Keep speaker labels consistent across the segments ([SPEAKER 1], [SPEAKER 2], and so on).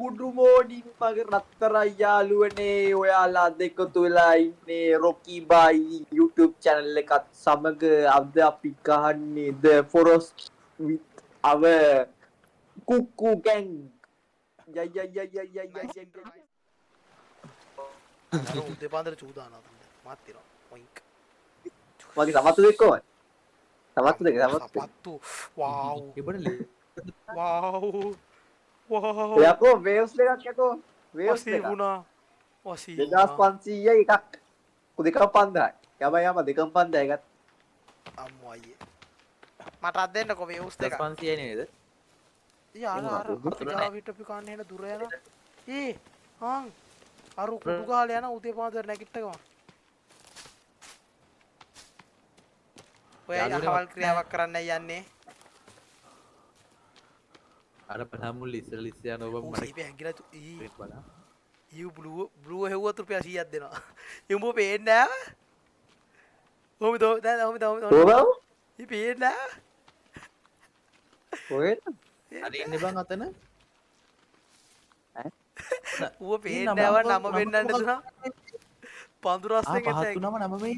[SPEAKER 1] Good morning මගේ රත්තරන් යාළුවනේ ඔයාලා දෙකතු වෙලා ඉන්නේ රොකි බයි YouTube channel එකත් සමග අද අපි ගහන්නේ The Forest with our Cuckoo Gang
[SPEAKER 2] උදේ පාන්දර චූදානවා මාත් තියනවා ඔයින්ක්
[SPEAKER 1] මගේ සමත්තු දෙක කොහොමද සමත්තු දෙක
[SPEAKER 2] සපත්තු වාව් වාව් වාව්
[SPEAKER 1] යකෝ waves එකක් යකෝ waves
[SPEAKER 2] වසී
[SPEAKER 1] එකක්
[SPEAKER 2] වුණා වසී
[SPEAKER 1] 2500 එකක් දෙකම 5000යි යම දෙකම 5000 ගත්තා
[SPEAKER 2] අම්මෝ අයියේ මට අත් දෙන්නකෝ වේවුස් දෙක
[SPEAKER 3] 500 නේද?
[SPEAKER 2] අර අපි ගාව හිටපු කන්නේ එන දුර යන හාන් අර කුඩු ගාල යන උදේ පාන්දර නැගිට්ට ගමන් ඔය අහවල් ක්‍රියාවක් කරන්නයි යන්නේ
[SPEAKER 3] අර පහමුල් ඉස්සර ලිස්ස යන ඔබ මට
[SPEAKER 2] ඉපේ හැංගිලා ඊ
[SPEAKER 3] බලන්න.
[SPEAKER 2] ඊ බ්ලූ හෙව්වත් රුපියල් 100ක් දෙනවා උඹ පේන්නේ නැහැ කොහොමද
[SPEAKER 1] කොහොමද
[SPEAKER 2] ඊ පේන්නේ නැහැ
[SPEAKER 1] කොහෙද
[SPEAKER 3] අර ඉන්න බං අතන.
[SPEAKER 2] ඌ පේන්නේ නැව නම වෙන්නන්න දුනා පඳුරස්සෙන් එතෙක්
[SPEAKER 3] පහත් තුනම නම මේ.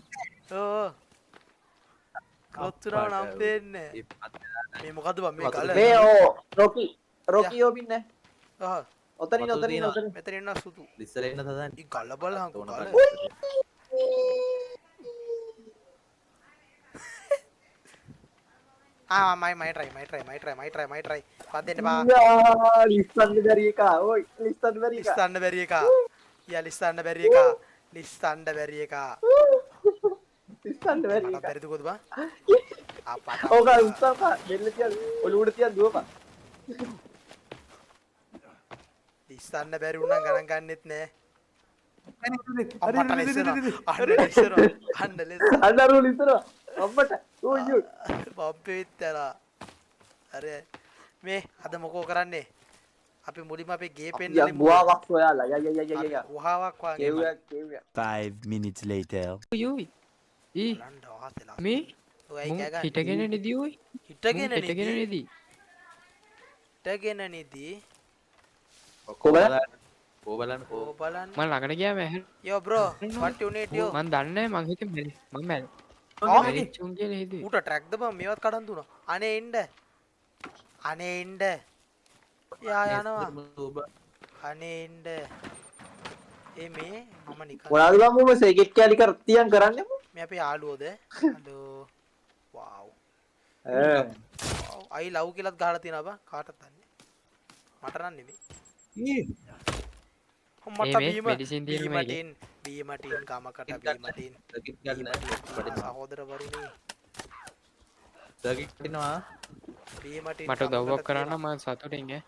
[SPEAKER 2] ඕ කොච්චරව නම් පේන්නේ මේ මොකද්ද බං මේ ගල
[SPEAKER 1] මේ රොකි යෝබින්නේ
[SPEAKER 2] ආ
[SPEAKER 1] ඔතනින්
[SPEAKER 2] මෙතන ඉන්න සුදු
[SPEAKER 3] ඉස්සර එන්න තදන්.
[SPEAKER 2] ඊ ගල බලහන් ගල මයි try පත් දෙන්න බා
[SPEAKER 1] ලිස්සන්න බැරි එක ඔයි ලිස්සන්න බැරි එක
[SPEAKER 2] ලිස්සන්න බැරි එක යා ලිස්සන්න බැරි එක ලිස්සන්න බැරි එක
[SPEAKER 1] ලිස්සන්න බැරි
[SPEAKER 2] මට
[SPEAKER 1] එක
[SPEAKER 2] බැරිද කොහොද බා අපට
[SPEAKER 1] ඕක උස්සපා දෙල්ල තියන් ඔලුවට තියන් දුවපන්
[SPEAKER 2] ලිස්සන්න බැරි වුණා ගණන් ගන්නෙත් නෑ අම්මට ලිස්සනවා අන්න ලිස්සන
[SPEAKER 1] අන්නරු ලිස්සනවා අම්මට ඕයි
[SPEAKER 2] බම්පේ විතරා අර මේ අද මොකෝ කරන්නේ අපි මුලින්ම අපේ ගේ පෙන්නලින්
[SPEAKER 1] බුවාවක් හොයාලා ය
[SPEAKER 2] වහාවක් වගේ
[SPEAKER 1] කෙව්වක්
[SPEAKER 4] 5 minutes later.
[SPEAKER 5] යෝයි ඊ
[SPEAKER 2] බලන්න වාසලා
[SPEAKER 5] මේ
[SPEAKER 2] ඔයයි
[SPEAKER 5] මුන්
[SPEAKER 2] කෑ ගන්න
[SPEAKER 5] හිටගෙන නෙදී ඔයි
[SPEAKER 2] හිටගෙන
[SPEAKER 5] හිටගෙන
[SPEAKER 2] නෙදී
[SPEAKER 5] නෙදී
[SPEAKER 2] හිටගෙන නෙදී
[SPEAKER 3] ඕ බලන්න
[SPEAKER 2] ඕ බලන්න
[SPEAKER 5] මම ළඟට ගියාම ඇහෙන
[SPEAKER 2] යෝ bro what you need yo
[SPEAKER 5] මම දන්නේ නැහැ මං හිතේ මම
[SPEAKER 2] ආ?
[SPEAKER 5] මැරිච්චුන් කියලා හිතුවේ
[SPEAKER 2] ඌට ට්‍රැක්ද බං මේවත් කඩන් දුනා අනේ එන්න යා යනවා අනේ එන්න මේ මම නිකන්
[SPEAKER 1] මොනවාද බං මොම සෙකට් කැලි කර තියන් කරන්නේ
[SPEAKER 2] මේ අපේ යාළුවෝද හලෝ වව්
[SPEAKER 1] ඈ
[SPEAKER 2] අයි ලව් කියලාත් ගහලා තියෙනවා බං කාටද දන්නේ මට නම් නෙමෙයි මට බීම
[SPEAKER 5] මෙඩිසින් තියෙන මේකේ
[SPEAKER 2] බීමටින් ගමකට බීමටින්
[SPEAKER 3] සර්කිට් ගන්න.
[SPEAKER 2] සහෝදරවරුනි
[SPEAKER 3] සර්කිට් වෙනවා.
[SPEAKER 2] බීමටින්
[SPEAKER 5] මට උදව්වක් කරන්න මම සතුටින් ඈ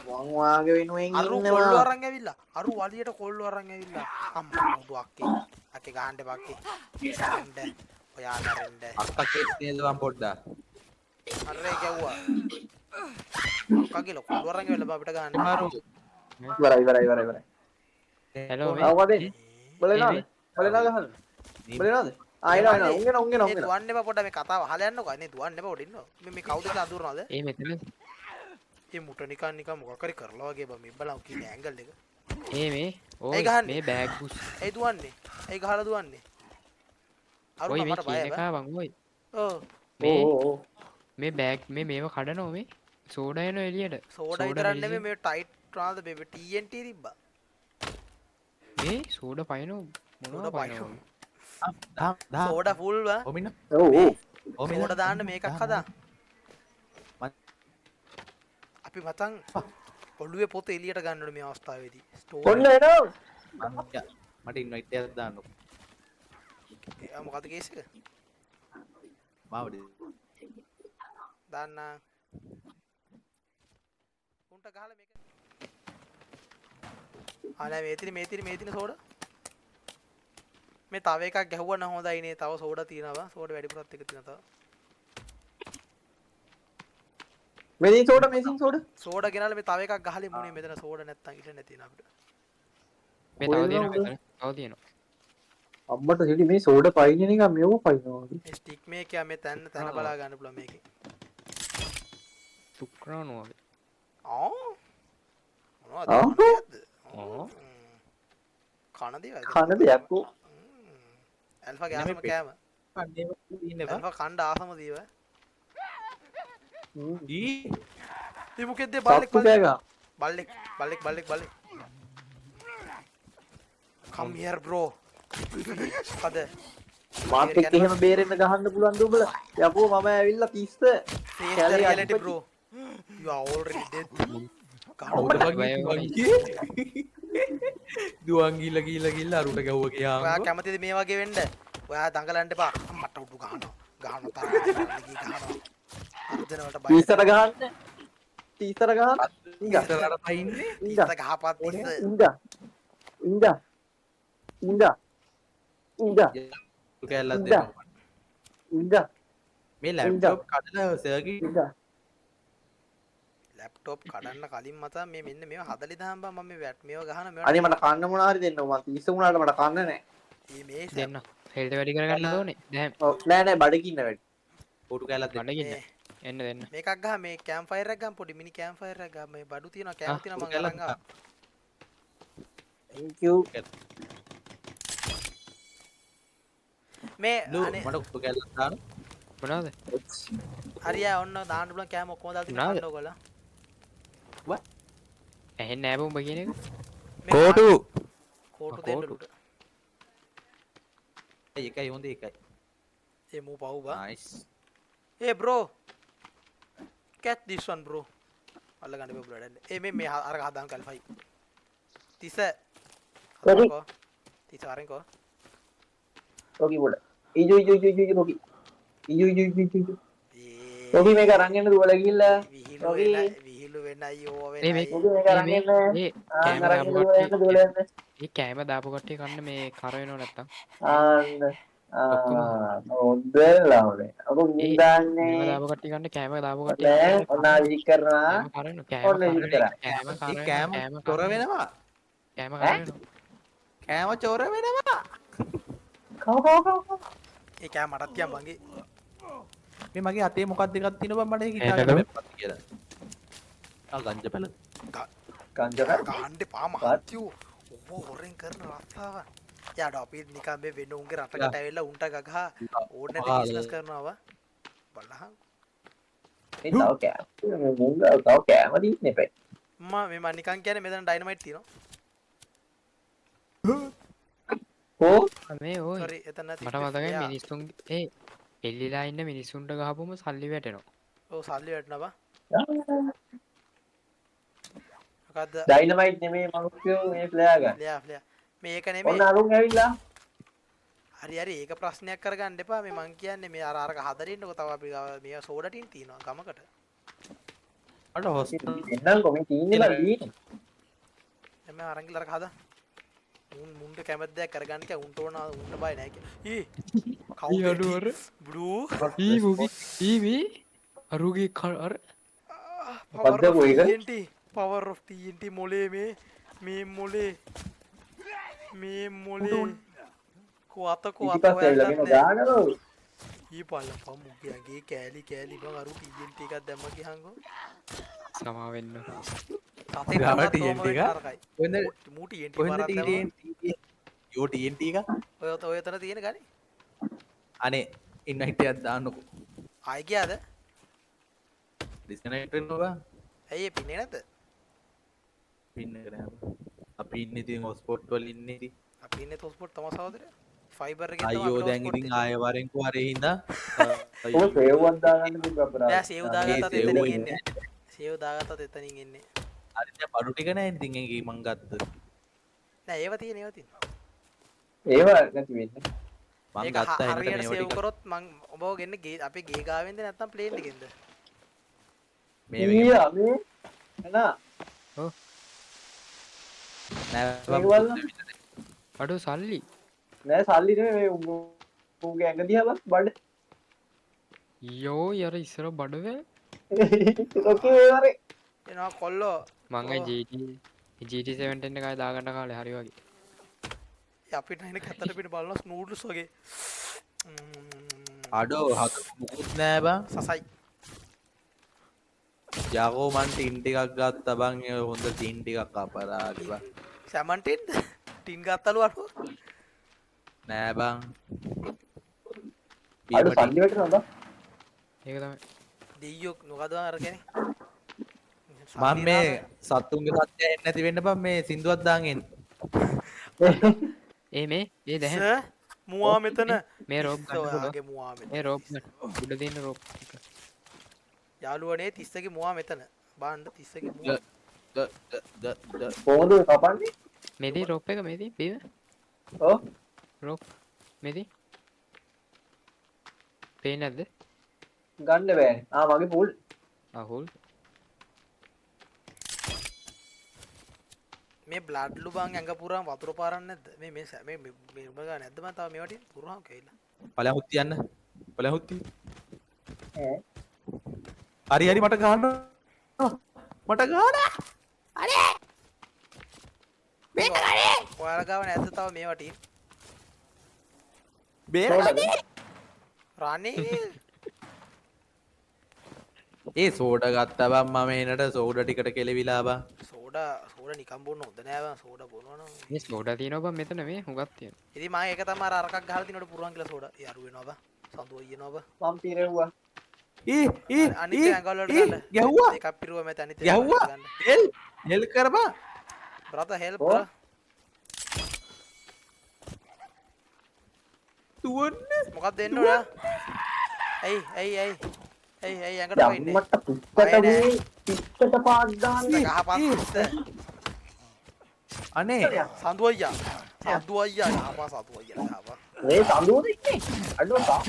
[SPEAKER 1] මං වාගේ වෙනුවෙන්
[SPEAKER 2] අරු කොල්ල
[SPEAKER 1] ඉන්නවා
[SPEAKER 2] අරන් ඇවිල්ලා අරු වලියට කොල්ල අරන් ඇවිල්ලා අම්මා මොඩු අක්කේ ගහන්න බක්කේ එන්න ඔයා නරෙන්න
[SPEAKER 3] අක්කා කේස් නේද මම පොඩ්ඩක්.
[SPEAKER 2] අරේ ගැව්වා අක්කගේ කොල්ල අරන් ඇවිල්ලා අපිට ගහන්න
[SPEAKER 3] මාරු.
[SPEAKER 1] ඉවරයි
[SPEAKER 5] හෙලෝ
[SPEAKER 1] අවකද බලනවද ගහන්න බලනවද ආයෙ උංගෙන
[SPEAKER 2] ඒ දුවන්න එපා පොඩ්ඩක් මේ කතාව අහලා යන්නකෝ අනේ දුවන්න එපා පොඩ්ඩ ඉන්නෝ මේ කවුද කියලා අඳුරනවද
[SPEAKER 5] ඒ මෙතන
[SPEAKER 2] මේ මුට නිකන් මොකක් හරි කරලා වගේ බා මේ බලමු කී ඇන්ගල් එක
[SPEAKER 5] මේ
[SPEAKER 2] ඒ
[SPEAKER 5] ඕයි
[SPEAKER 2] ගහන්නේ.
[SPEAKER 5] මේ බෑග් බුස්
[SPEAKER 2] ඒ දුවන්නේ ඒ ගහලා දුවන්නේ අරු
[SPEAKER 5] ඔයි මේ
[SPEAKER 2] මට බයයි
[SPEAKER 5] කියන
[SPEAKER 2] බා
[SPEAKER 5] කාවන් ඔයි
[SPEAKER 2] ඔව්
[SPEAKER 5] මේ මේ බෑග් මේව කඩනෝ මේ සෝඩා එන එළියට
[SPEAKER 2] සෝඩා විතරක් නෙමෙයි මේ ටයිට් ට්‍රාන්ද බේබි TNT තිබ්බා
[SPEAKER 5] මේ සෝඩා පයින්නෝ
[SPEAKER 2] සෝඩා
[SPEAKER 5] මොනවා
[SPEAKER 2] පයින්නෝ.
[SPEAKER 5] පයින්නෝ
[SPEAKER 2] සෝඩා ෆුල් බා
[SPEAKER 3] ඔමින.
[SPEAKER 1] ඔව්
[SPEAKER 2] සෝඩා දාන්න මේකක් හදා අපි මතන් ඔළුවේ පොත එළියට ගන්න ඕනේ මේ අවස්ථාවේදී
[SPEAKER 1] ඔන්න එනවා
[SPEAKER 3] මට ඉන්වයිට් එකක් දාන්නකො.
[SPEAKER 2] මොකද කේස් එක
[SPEAKER 3] මාවඩි.
[SPEAKER 2] දාන්න උන්ට ගහලා මේක ආලා මේ තියෙන සෝඩා මේ තව එකක් ගැහුවා නම් හොඳයි නේ තව සෝඩා තියෙනවා සෝඩා වැඩිපුරත් එක තියෙනවා තව
[SPEAKER 1] මෙදින් සෝඩා
[SPEAKER 2] සෝඩා ගෙනල්ලා මේ තව එකක් ගහලා මුනේ මෙතන සෝඩා නැත්තම් ඉන්න නැති න අපිට
[SPEAKER 5] මේ තව තියෙනවා මෙතන තව තියෙනවා
[SPEAKER 1] අම්මට හිටි මේ සෝඩා පයින්නේ නිකන් මෙව පයින්නවා
[SPEAKER 2] මේ ස්ටික් මේක යා මේ තැන බලා ගන්න පුළුවන් මේකේ
[SPEAKER 5] සුක්‍රානෝ වගේ
[SPEAKER 2] ආ මොනවද
[SPEAKER 1] ආ.
[SPEAKER 2] කණදේවද
[SPEAKER 5] ඕ.
[SPEAKER 2] කණදේවද
[SPEAKER 1] කන දෙයක් ඕ.
[SPEAKER 2] ඇල්ෆාගේ
[SPEAKER 3] එන මේ
[SPEAKER 2] ආසම කෑම
[SPEAKER 3] කන්නේ ඉන්නවා
[SPEAKER 2] ඇල්ෆා කණ්ඩ ආසම දීව
[SPEAKER 3] ඊ
[SPEAKER 2] ඒ මොකෙද්ද බල්ලෙක්
[SPEAKER 1] සත්තු කෑගා.
[SPEAKER 2] බල්ලෙක් බල්ලෙක් බල්ලෙක් බල්ලෙක් come here bro අද
[SPEAKER 1] මාත් එක්ක එහෙම බේරෙන්න ගහන්න පුළුවන් ද උඹලා? යකෝ මම ඇවිල්ලා 30
[SPEAKER 2] face the
[SPEAKER 1] කැලේ
[SPEAKER 2] reality
[SPEAKER 1] අඩිපති.
[SPEAKER 2] bro you are already dead
[SPEAKER 3] කවුද වගේ දුවන් ගිල්ල අරුට ගැව්ව
[SPEAKER 2] ඔයා
[SPEAKER 3] ගියාම
[SPEAKER 2] කැමතිද මේ වගේ වෙන්න ඔයා දඟලන්න එපා මට උඩු ගහනවා ගහනවා අර්ධන වලට බය
[SPEAKER 1] 30ට ගහන්න. 30ට ගහන්න. ඉඳා.
[SPEAKER 3] ඉස්සරහට පයින්නේ
[SPEAKER 1] ඉඳා.
[SPEAKER 2] 30 ගහපත් 30
[SPEAKER 1] ඉඳා. ඉඳා. ඉඳා. ඉඳා.
[SPEAKER 3] කැල්ලක්
[SPEAKER 1] ඉඳා.
[SPEAKER 3] දෙනවා
[SPEAKER 1] ඉඳා.
[SPEAKER 3] මේ ලැප්ටොප් කඩලා සර්කිට්
[SPEAKER 1] ඉඳා.
[SPEAKER 2] ලැප්ටොප් කඩන්න කලින් මත මේ මෙන්න මේව හදලි දාන්න බා මම මේ වැට් මේව ගහන මේව
[SPEAKER 1] අනේ මට කන්න මොනවා හරි දෙන්න මම 30 වුණාට මට කන්න නැහැ.
[SPEAKER 2] මේ
[SPEAKER 5] දෙන්න හෙල්ට වැඩි කරගන්න ඕනේ දැම්
[SPEAKER 1] ඔව් නෑ නෑ බඩගින්න වැඩි.
[SPEAKER 3] පොටු කැල්ලක් දෙන්න
[SPEAKER 5] ගඩගන්න එන්න දෙන්න
[SPEAKER 2] මේකක් ගහ මේ කැම්ප් ෆයර් එකක් ගන්න පොඩි මිනි කැම්ප් ෆයර් එකක් ගන්න මේ බඩු තියනවා කැම තියනවා මම අරන් ආවා
[SPEAKER 1] Thank you.
[SPEAKER 2] මේ
[SPEAKER 3] ලු
[SPEAKER 2] අනේ
[SPEAKER 3] මට පොටු කැල්ලක් දාන්න
[SPEAKER 5] මොනාද
[SPEAKER 2] හරියා ඔන්න දාන්න පුළුවන් කැම ඔක්කොම දාලා
[SPEAKER 5] නාද?
[SPEAKER 2] තියනවා ඔයගොල්ලෝ
[SPEAKER 5] ඇහෙන් නෑබ උඹ කියන එක
[SPEAKER 2] මේ
[SPEAKER 3] කෝටු
[SPEAKER 2] කෝටු දෙන්න
[SPEAKER 5] කෝටු.
[SPEAKER 2] උඩට
[SPEAKER 3] එකයි හොඳ එකයි
[SPEAKER 2] ඒ මූ පව් බා
[SPEAKER 3] nice
[SPEAKER 2] A bro catch this one bro අල්ල ගන්න බෑ බ්ලඩ් ඒ මේ අර හදාන් කල්ෆයි 30
[SPEAKER 1] Sorry.
[SPEAKER 2] අරකෝ 30 අරන්කෝ
[SPEAKER 1] Rogi bola. Ijo Rogi. Ijo.
[SPEAKER 2] ඒ
[SPEAKER 1] Rogi මේක අරන් එන්න දුවලා ගිහිල්ලා. Rogi.
[SPEAKER 2] විහිළු වෙන අයියෝ
[SPEAKER 5] මේ
[SPEAKER 2] වෙන
[SPEAKER 1] Rogi මේක අරන් එන්න.
[SPEAKER 5] කෑම
[SPEAKER 1] අරන්
[SPEAKER 5] දාපු
[SPEAKER 1] දුවලා යන්න දුවලා යන්න.
[SPEAKER 5] ඒ කෑම දාපු කට්ටිය කන්න මේ කර වෙනව නැත්තම්
[SPEAKER 1] ආන්න.
[SPEAKER 5] ඔක්කොම.
[SPEAKER 1] හොඳලාවනේ. අකෝ
[SPEAKER 5] කෑම
[SPEAKER 1] නිදාන්නේ.
[SPEAKER 5] දාපු කට්ටිය කන්න කෑම දාපු කට්ටිය
[SPEAKER 1] නෑ ඔනාලි කරනවා.
[SPEAKER 5] කෑම
[SPEAKER 1] ඔන්න
[SPEAKER 5] කරන
[SPEAKER 1] විතරයි.
[SPEAKER 5] කෑම
[SPEAKER 3] ඒ
[SPEAKER 5] කරන
[SPEAKER 3] කෑම චොර වෙනවා
[SPEAKER 5] කෑම
[SPEAKER 1] ඈ?
[SPEAKER 5] කරන
[SPEAKER 3] කෑම චොර වෙනවා
[SPEAKER 1] කව.
[SPEAKER 2] ඒ කෑ මටත් කියන් බංගේ
[SPEAKER 3] මේ මගේ අතේ මොකක්ද එකක් තියෙනවා මට ඒක
[SPEAKER 5] ඒකද?
[SPEAKER 3] හිතාගන්න බැහැ කියලා ආ ගංජ පැල
[SPEAKER 1] කංජක.
[SPEAKER 2] ගහන්න එපා මහත්යෝ ඔබ හොරෙන් කරන රස්සාව යාට අපි නිකන් මේ වෙන උන්ගේ රටකට ඇවිල්ලා උන්ට ගගහා ඕන නැති බිස්නස් කරනවා බලහන්
[SPEAKER 1] මේ තව කෑම. මුංග තව කෑම දීන්නේ පැයි.
[SPEAKER 2] මම මේ නිකන් කියන්නේ මෙතන ඩයිනමයිට් තියෙනවා
[SPEAKER 1] ඕ
[SPEAKER 5] මේ ඕයි
[SPEAKER 2] සෝරි එතන නැති
[SPEAKER 5] මට මතකයි මිනිස්සුන් ඒ එල්ලිලා ඉන්න මිනිස්සුන්ට ගහපුම සල්ලි වැටෙනවා
[SPEAKER 2] ඔව් සල්ලි වැටෙනවා බා මොකද්ද
[SPEAKER 1] ඩයිනමයිට් නෙමේ මනුස්සයෝ මේ ප්ලේයා ගන්න.
[SPEAKER 2] ෆ්ලෑ මේක
[SPEAKER 1] ඔන්න
[SPEAKER 2] නෙමෙයි
[SPEAKER 1] අරුන් ඇවිල්ලා.
[SPEAKER 2] හරි හරි ඒක ප්‍රශ්නයක් කරගන්න එපා මේ මං කියන්නේ මේ අරක හදරින්නකො තව අපි මේ සෝඩා ටින් තියෙනවා ගමකට
[SPEAKER 3] මට හොස්පිටල්
[SPEAKER 1] එන්නම්කෝ මේ තීන්නේ බල දීන්නේ.
[SPEAKER 2] එමෙ අරන් ගිහලා අරක හදා මුන්ට කැමති දෙයක් කරගන්න කිය උන්ට ඕන උන්ට බය නැහැ කිය ඊ කවුද
[SPEAKER 5] අඩුවර
[SPEAKER 2] බ්ලූ
[SPEAKER 5] ඊ මුගි ඊවී අරුගේ අර
[SPEAKER 1] මොකද්ද කොයි එක?
[SPEAKER 2] TNT power of TNT මොලේ මේ මොලේ කෝ අත
[SPEAKER 1] ඉතිපස් ඇවිල්ලා මෙන්න දානරෝ.
[SPEAKER 2] ඊ පල්ල පම්මුගේ කෑලි බං අරු TNT එකක් දැම්ම ගියහන්කෝ
[SPEAKER 5] සමා වෙන්න
[SPEAKER 2] සතේ
[SPEAKER 3] ගාව
[SPEAKER 2] කරලා
[SPEAKER 3] TNT
[SPEAKER 2] තෝම වෙන්න
[SPEAKER 3] එක?
[SPEAKER 2] අරකයි
[SPEAKER 3] කොහෙන්ද
[SPEAKER 2] මූ TNT
[SPEAKER 3] කොහෙන්ද
[SPEAKER 2] පාරක් දැම්මා.
[SPEAKER 3] TNT යෝ TNT එක
[SPEAKER 2] ඔය එතන තියෙන ගනි
[SPEAKER 3] අනේ ඉන්වයිට් එකක් දාන්නකෝ
[SPEAKER 2] ආයි ගියාද
[SPEAKER 3] ඩිස්කනෙක්ට් වෙනවා
[SPEAKER 2] ඇයි ඒ පින්නේ නැද්ද
[SPEAKER 3] පින්න එක නෑ අපි ඉන්නේ ඉතින් හොස්පොට් වල ඉන්නේ ඉතින්
[SPEAKER 2] අපි ඉන්නේ තොස්පොට් තමයි සහෝදරයා ෆයිබර් එකේ තමයි
[SPEAKER 3] අයියෝ
[SPEAKER 2] අපිට
[SPEAKER 3] දැන්
[SPEAKER 2] hotspot
[SPEAKER 3] ඉතින්
[SPEAKER 2] තියෙන්නේ.
[SPEAKER 3] ආයෙ වරෙන්කෝ අරේ හින්දා
[SPEAKER 1] ඔය සේව්වක් දාගන්න තිබ්බ අපරාධ.
[SPEAKER 2] නෑ සේව් දාගත්තත්
[SPEAKER 3] ඒ
[SPEAKER 2] එතනින්
[SPEAKER 3] සේව්
[SPEAKER 2] එන්නේ සේව් දාගත්තත් එතනින් එන්නේ
[SPEAKER 3] හරි දැන් බඩු ටික නෑ ඉතින් ඒකේ මං ගත්ත
[SPEAKER 2] නෑ ඒව තියෙන
[SPEAKER 1] ඒව නැති වෙන්නේ.
[SPEAKER 3] මං
[SPEAKER 2] ඒක
[SPEAKER 3] ගත්ත
[SPEAKER 2] හරියට
[SPEAKER 3] හැමතැනම
[SPEAKER 2] සේව්
[SPEAKER 3] ටික
[SPEAKER 2] කරොත් මං ඔබව ගෙන්න අපේ ගේ ගාවෙන්ද නැත්නම් ප්ලේන් එකෙන්ද
[SPEAKER 3] මේ
[SPEAKER 1] ඊයා මේ එනා මේවල
[SPEAKER 5] අඩු සල්ලි
[SPEAKER 1] නෑ සල්ලි නෙමෙයි මේ උගේ ඇඟ දිහා බලන්න බඩ.
[SPEAKER 5] යෝ යර ඉස්සර බඩව
[SPEAKER 1] ඔකේ ඒ වරේ.
[SPEAKER 2] එනවා කොල්ලෝ
[SPEAKER 5] මංග GT7 එක දාගන්න කාලේ හරි වගේ
[SPEAKER 2] අපිට එන කතර පිට බලන ස්නූඩ්ස් වගේ
[SPEAKER 3] අඩෝ හත මුකුත් නෑ බං
[SPEAKER 2] සසයි
[SPEAKER 3] යකෝ මන් ටින් ටිකක් ගත්තා බං ඒ හොඳ ටින් ටිකක් අපරාධි බං
[SPEAKER 2] සැමන්ටින් ටින් ගත්තලු අඩු
[SPEAKER 3] නෑ බං
[SPEAKER 1] අඩු
[SPEAKER 3] බීම ටින්
[SPEAKER 1] සල්ලි වැටෙනවද?
[SPEAKER 5] ඒක තමයි
[SPEAKER 2] දෙයියෝ නොකදවා අරගෙන
[SPEAKER 3] මම මේ සත්තුන්ගේ සත්‍යය එන්නේ නැති වෙන්න බං මේ සින්දුවක් දාන් එන්න
[SPEAKER 5] ඒ මේ ඒ දැහ
[SPEAKER 2] මුවා මෙතන
[SPEAKER 5] මේ රෝප් ගන්න පුළුවන්.
[SPEAKER 2] ඔයාගේ මුවා මෙතන
[SPEAKER 5] ඒ රෝප් උඩ තියෙන රෝප් එක.
[SPEAKER 2] යාළුවනේ 30ගේ මුවා මෙතන බාන්න 30ගේ මුවා
[SPEAKER 1] කොහොමද ඔය කපන්නේ?
[SPEAKER 5] මේදී රෝප් එක මේදී බීම
[SPEAKER 1] ඔව්.
[SPEAKER 5] රෝප් මේදී පේන්නේ නැද්ද?
[SPEAKER 1] ගන්න බෑනේ. මගේ පූල්.
[SPEAKER 5] අහුල්
[SPEAKER 2] මේ බ්ලඩ්ලු බං ඇඟ පුරාම වතුර පාරන්නේ නැද්ද මේ උඹ ගන්න නැද්ද මම තව මේවට පුරාම කැවිලා
[SPEAKER 3] පලයන් හුත් තියන්න පලයන් හුත් තිය
[SPEAKER 1] ඈ.
[SPEAKER 3] හරි හරි මට ගන්න
[SPEAKER 2] ඔයාලා ගාව නැද්ද තව මේවට
[SPEAKER 3] බේරගන්න
[SPEAKER 2] රානේ
[SPEAKER 3] ඒ සෝඩ ගත්තා බං මම එනට සෝඩ ටිකට කෙලවිලා බං
[SPEAKER 2] සෝඩා නිකම් බොන්න හොඳ නෑ බං සෝඩා බොනවා නම්
[SPEAKER 5] මේ සෝඩා තියෙනවා බං මෙතන මේ හුඟක් තියෙනවා.
[SPEAKER 2] ඉතින් මම ඒක තමයි අරකක් ගහලා තිනකොට පුරුවන් කියලා සෝඩා ඒ අරු වෙනවා බං සඳුව අයියනවා බං
[SPEAKER 1] මම පිරෙව්වා.
[SPEAKER 2] අනිත් ඇඟවල වලට ගන්න
[SPEAKER 3] ගැහුවා
[SPEAKER 2] එකක් පිරුවා මම අනිත්
[SPEAKER 3] ගැහුවා හෙල් කර බං
[SPEAKER 2] බ්‍රදර් හෙල්ප්
[SPEAKER 1] Oh.
[SPEAKER 3] තුවන්න
[SPEAKER 2] මොකක්ද දෙන්න ඕන ඇයි ඇඟට වෙන්නේ
[SPEAKER 1] යම්මට පුත්තට මේ පිටට පාක් දාන්නේ.
[SPEAKER 2] ගහපත්
[SPEAKER 3] අනේ
[SPEAKER 2] සඳුව අයියා යහපා සඳුව අයියා යහපා
[SPEAKER 1] මේ සඳුවද ඉන්නේ? අඩුව තා.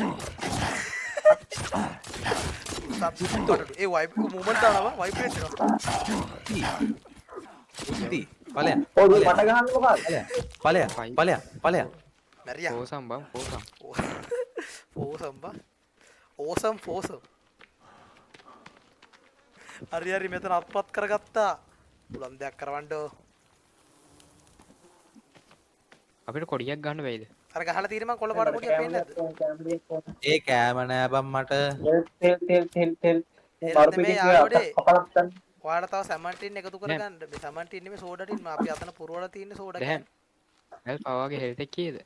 [SPEAKER 2] ඒ වයිබ් මූමන්ට් දානවා වයිබ්‍රේට් වෙනවා
[SPEAKER 3] උත්ති පලයන්
[SPEAKER 1] ඔය මට ගහන්න මොකක්ද?
[SPEAKER 3] පලයන්
[SPEAKER 2] මැරියා
[SPEAKER 5] පෝසම් බං පෝසම්.
[SPEAKER 2] ෆෝසම් බා ඕසම් හරි මෙතන අත්පත් කරගත්තා පුලම් දෙයක් කරවන්න
[SPEAKER 5] අපිට කොඩියක් ගන්න වෙයිද?
[SPEAKER 2] අර ගහලා තියෙන මං කොළ පාට පොඩියක් පේන්නේ නැද්ද
[SPEAKER 3] ඒ කෑම නෑ බං මට
[SPEAKER 1] තෙල්.
[SPEAKER 2] හෙල්ද මේ යාළුවනේ
[SPEAKER 1] කපලක් ගන්න.
[SPEAKER 2] ඔයාලා තව සැමන්ටින් එකතු කරගන්න මේ සැමන්ටින් නෙමෙයි සෝඩා ටින් අපි අතන පුරවලා තියෙන සෝඩා
[SPEAKER 5] දැන් ඇල් පවාගේ හෙල්ත් එක කීයද?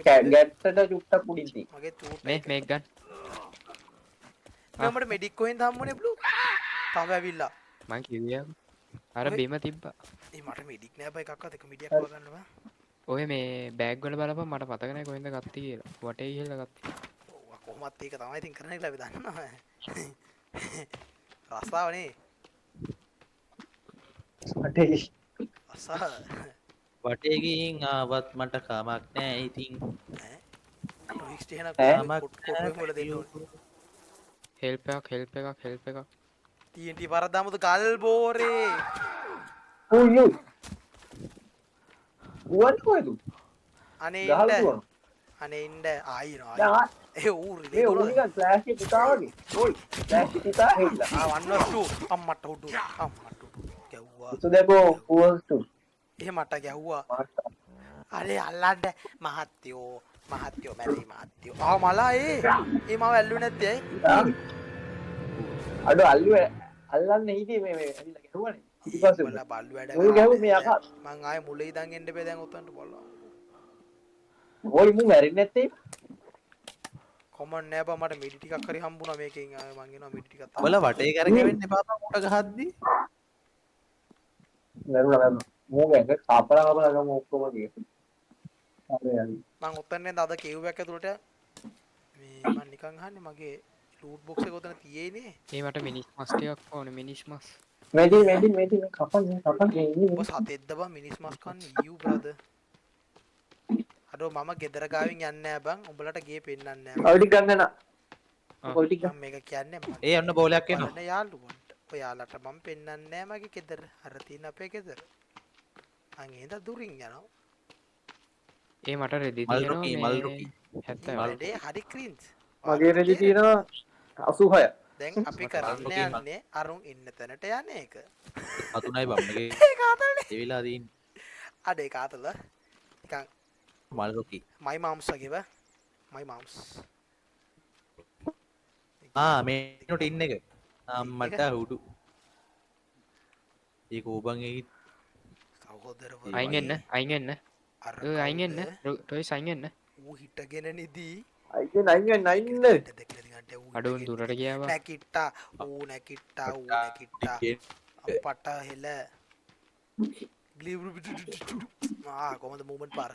[SPEAKER 1] ගැට්ටට චුට්ටක් උඩින් තියෙන.
[SPEAKER 2] මගේ චූට්
[SPEAKER 5] මේක ගන්න.
[SPEAKER 2] මට මෙඩික් කොහෙන්ද හම්බුනේ බ්ලු තව ඇවිල්ලා
[SPEAKER 5] මං කිව්වා අර බීම තිබ්බා.
[SPEAKER 2] ඒ මට මෙඩික් නෑ බයි එකක්වත් එක මිඩියක් වගන්නවා
[SPEAKER 5] ඔය මේ බෑග් වල බලපන් මට මතක නැහැ කොහෙන්ද ගත්තේ කියලා. වටේ ගිහලා ගත්තා.
[SPEAKER 2] ඔව් කොහොමත් ඒක තමයි ඉතින් කරන්න කියලා අපි දන්නවා රස්සාවනේ
[SPEAKER 1] අටේ.
[SPEAKER 2] රස්සා
[SPEAKER 3] වටේ ගිහින් ආවත් මට කමක් නෑ ඉතින්
[SPEAKER 2] නොහික්ස් එහෙනම්
[SPEAKER 3] කමක්
[SPEAKER 2] කොටුවෙන් වල දෙන්න ඕනේ
[SPEAKER 5] හෙල්ප් එකක්.
[SPEAKER 2] TNT පරද්දාමුද ගල් බෝරේ
[SPEAKER 1] උයු. උවන් කොහෙද?
[SPEAKER 2] අනේ
[SPEAKER 1] ගහලා
[SPEAKER 2] ඉන්න
[SPEAKER 1] දුවන.
[SPEAKER 2] අනේ ඉන්න ආයිනවා
[SPEAKER 1] දැන්
[SPEAKER 2] ඒ ඌ
[SPEAKER 1] මේ
[SPEAKER 2] රිදී
[SPEAKER 1] උන් නිකන් ෆ්ලෑෂ් එක පුතා වගේ. ඔයි ෆ්ලෑෂ් එක පුතා හෙල්ලා.
[SPEAKER 2] වන්නස්ටු අම්මට උඩු ගැව්වා
[SPEAKER 1] ඉත දෙකෝ පෝස්ට්.
[SPEAKER 2] එහෙමට ගැව්වා අරේ අල්ලන්න මහත්තයෝ මැරි මහත්තයෝ මලා ඒ මම ඇල්ලුවේ නැත්තේ ඇයි
[SPEAKER 1] අඩ අල්ලන්න හිටියේ මේ ඇවිල්ලා ගැහුවනේ. ඊපස්සේ
[SPEAKER 2] බල්ලා බල්ලු වැඩ
[SPEAKER 1] මුල් ගැහුව මේ අකා.
[SPEAKER 2] මං ආයේ මුල ඉඳන් එන්න බෑ දැන් උතන්ට බලන්න
[SPEAKER 1] ඔයි මු මැරෙන්නේ නැත්තේ.
[SPEAKER 2] කොමන් නෑ බා මට මිඩි ටිකක් හරි හම්බුණා මේකෙන් ආයේ මං එනවා මිඩි ටිකක්
[SPEAKER 3] ඔල වටේ කරගෙවෙන්න එපා බං උඩ ගහද්දි
[SPEAKER 1] මැරුණා. මු ගැඟ කපලා ගම ඔක්කොම ගියේ. හරි හරි.
[SPEAKER 2] මං උතන්නේ අද කේව් එකක් ඇතුළට මේ මං නිකන් අහන්නේ මගේ ලූට් බොක්ස් එක උතන තියෙන්නේ
[SPEAKER 5] ඒ මට මිනිස් මස් ටිකක් ඕනේ මිනිස් මස්.
[SPEAKER 1] මෙඩි කපන්නේ
[SPEAKER 2] ඔබ සතෙක්ද බං මිනිස් මස් කන්නේ යූ බ්‍රදර් අඩෝ මම ගෙදර ගාවින් යන්නේ නෑ බං උඹලට ගේ පෙන්නන්නේ නෑ
[SPEAKER 1] ඔයිටි ගන්න නා. ඔයිටි
[SPEAKER 2] මම මේක කියන්නේ
[SPEAKER 3] ඒ ඔන්න බෝලයක් එනවා
[SPEAKER 2] මම යාළුවන්ට ඔයාලට මම පෙන්නන්නේ නෑ මගේ ගෙදර අර තියෙන අපේ ගෙදර මං එහෙද දුරින් යනවා
[SPEAKER 5] ඒ මට රෙදි
[SPEAKER 3] මල්
[SPEAKER 5] තියෙනවා
[SPEAKER 3] රුකි, මල් රුකි.
[SPEAKER 5] 70.
[SPEAKER 2] වැඩේ හරි ක්‍රින්ස්
[SPEAKER 1] මගේ රෙදි තියෙනවා 86.
[SPEAKER 2] දැන් අපි කරන්න යන්නේ අරුන් ඉන්න තැනට යන එක
[SPEAKER 3] අතුනයි බම්මගේ
[SPEAKER 2] ඒ කාතල්නේ
[SPEAKER 3] එවිලා දීන්
[SPEAKER 2] අඩේ කාතල නිකන්
[SPEAKER 3] මල් රොකි
[SPEAKER 2] my mom's වගේව my mom's
[SPEAKER 3] මේ ටින් එක අම්මට හුඩු ඒක ඕබන් ඒ
[SPEAKER 2] සහෝදරවරු
[SPEAKER 5] අයින් එන්න අයින් එන්න
[SPEAKER 2] අර
[SPEAKER 5] අයින් එන්න
[SPEAKER 2] කවුද?
[SPEAKER 5] ටොයිස් අයින් එන්න
[SPEAKER 2] ඌ හිටගෙන නිදී
[SPEAKER 1] අයින්න
[SPEAKER 5] අඩුවන් දුරට ගියාවා
[SPEAKER 2] නැකිට්ටා ඌ නැකිට්ටා අපට හෙල ගලිබරු කොමද මූමට පාර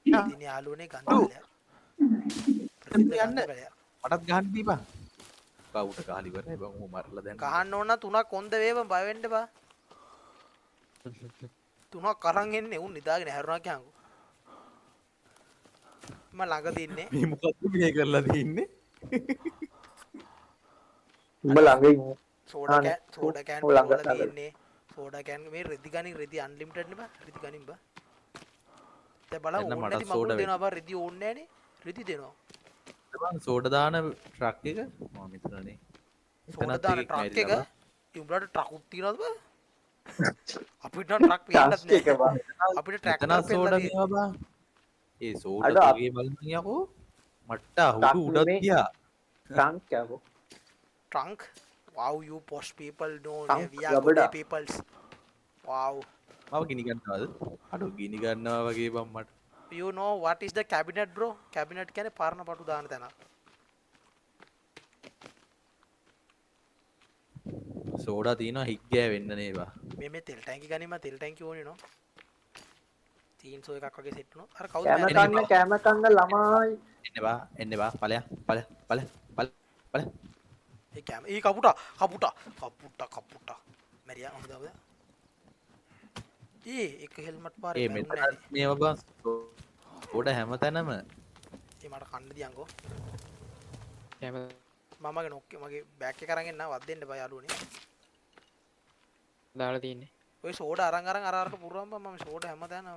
[SPEAKER 2] තින යාලුවනේ ගන්දලය ප්‍රසිද්ධ
[SPEAKER 3] යන්න.
[SPEAKER 2] ගන්ධ
[SPEAKER 3] මටත් ගහන්න දීපන් කවුට කාලිවර බං මරලා දැන්
[SPEAKER 2] ගහන්න ඕන තුනක් කොන්ද වේව බයවෙන්ඩ බා තුනක් කරන් එන්නේ උන් නිදාගෙන හැරුණා කියන්කු ම ළඟ තින්නේ
[SPEAKER 3] මේ මොකක්ද මේ කරලා තින්නේ
[SPEAKER 1] උඹ ළඟ ඉන්න
[SPEAKER 2] සෝඩ කෑන්
[SPEAKER 1] ඔය ළඟ
[SPEAKER 2] වල
[SPEAKER 1] ළඟ.
[SPEAKER 2] තියන්නේ සෝඩ කෑන් මේ රෙදි ගනින් රෙදි අන්ලිමිටඩ් නේ බා රෙදි ගනින් බා දැන් බලන්න
[SPEAKER 3] එන්න
[SPEAKER 2] ඕනේ
[SPEAKER 3] මටත්
[SPEAKER 2] නැති
[SPEAKER 3] සෝඩා
[SPEAKER 2] මගුල් දෙනවා බා රෙදි ඕනේ නැහනේ රෙදි දෙනවා
[SPEAKER 3] බං සෝඩ දාන ට්‍රක් එක මම මෙතනනේ
[SPEAKER 2] සෝඩ දාන ට්‍රක් එක
[SPEAKER 3] මැරිලා
[SPEAKER 2] උඹලට ට්‍රක් උත් තියනවද බා අපිට නම් ට්‍රක් පේන්නත්
[SPEAKER 1] ට්‍රක් එක
[SPEAKER 2] නෑ
[SPEAKER 1] බං.
[SPEAKER 2] අපිට
[SPEAKER 3] මෙතන
[SPEAKER 2] ට්‍රැක්ටර්
[SPEAKER 3] සෝඩ
[SPEAKER 2] පෙන්නලා
[SPEAKER 3] මේවා බං ඒ සෝඩ
[SPEAKER 1] අඩෝ
[SPEAKER 3] තගේ බලන්න යකෝ මට්ට හුඩු උඩත්
[SPEAKER 1] නෙමෙයි.
[SPEAKER 3] ගියා
[SPEAKER 1] ට්‍රන්ක් යකෝ.
[SPEAKER 2] trunk wow you posh people know
[SPEAKER 1] Trunk,
[SPEAKER 2] we are good
[SPEAKER 1] යබඩා.
[SPEAKER 2] peoples wow
[SPEAKER 3] මම ගිනි ගන්නවද අඩෝ ගිනි ගන්නවා වගේ බං මට
[SPEAKER 2] you know what is the cabinet bro cabinet කියන්නේ පාරණ පටු දාන තැන
[SPEAKER 3] සෝඩා තියෙනවා හික් ගෑවෙන්න නේවා
[SPEAKER 2] මේ තෙල් ටැංකි ගනිම තෙල් ටැංකි ඕනේ නෝ 300 එකක් වගේ සෙට් වුණා අර කවුද
[SPEAKER 1] කෑම කන්න ළමයි.
[SPEAKER 3] එන්නවා ඵලයක් ඵල
[SPEAKER 2] ඒ කැම ඒ කපුටා මැරියා හොඳද එක හෙල්මට් පාරේ
[SPEAKER 3] ඒ
[SPEAKER 2] මැරුන්නේ
[SPEAKER 3] මෙතන
[SPEAKER 2] නැහැ
[SPEAKER 3] මේවා බං සෝඩ හැමතැනම
[SPEAKER 2] ඒ මට කන්න දියන්කෝ
[SPEAKER 5] කැම
[SPEAKER 2] මමගේ නොක්කේ මගේ බෑග් එක අරන් එන්න වත් දෙන්න බෑ යාළුවනේ
[SPEAKER 5] දාලා තියන්නේ
[SPEAKER 2] ඔය සෝඩ අරන් අරක පුරවම් බං මම සෝඩ හැමදාම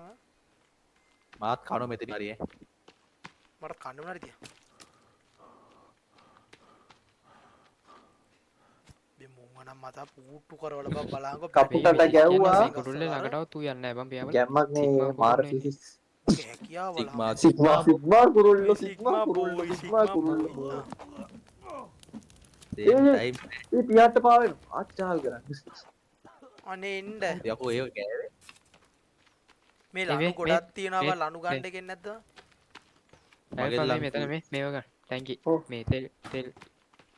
[SPEAKER 3] මාත් කන මෙතන හරිය
[SPEAKER 2] මට කන්න උනාරි තියා මේ මොංගනම් මත පුට්ටු කරවල බං බලංගෝ
[SPEAKER 1] කපුටට ගැව්වා.
[SPEAKER 5] කුරුල්ලේ ළඟටවත් ඌ යන්නේ නැහැ බං පියාඹල
[SPEAKER 1] ගැම්මක් නේ මාර ෆිසික්ස්.
[SPEAKER 2] හැකියාව
[SPEAKER 3] සිග්මා
[SPEAKER 1] සිග්මා කුරුල්ලෝ
[SPEAKER 2] සිග්මා බෝයි
[SPEAKER 1] සිග්මා
[SPEAKER 2] සිග්මා
[SPEAKER 1] කුරුල්ලෝ.
[SPEAKER 2] බෝයි
[SPEAKER 3] same time
[SPEAKER 1] ඒ පියාට පාවෙන ආච්චාල් කරන්න.
[SPEAKER 2] අනේ එන්න
[SPEAKER 3] යකෝ ඒක කෑවේ
[SPEAKER 2] මේ
[SPEAKER 5] මේ-
[SPEAKER 2] ලනු ගොඩක්
[SPEAKER 5] මේ-
[SPEAKER 2] තියෙනවා බං
[SPEAKER 5] මේ-
[SPEAKER 2] ලනු ගන්න එකෙන් නැද්ද
[SPEAKER 3] මගේ
[SPEAKER 5] මේ
[SPEAKER 3] ළඟ
[SPEAKER 5] මෙතන මේ මේව ගන්න ටැංකි
[SPEAKER 1] ඔව්.
[SPEAKER 5] මේ තෙල්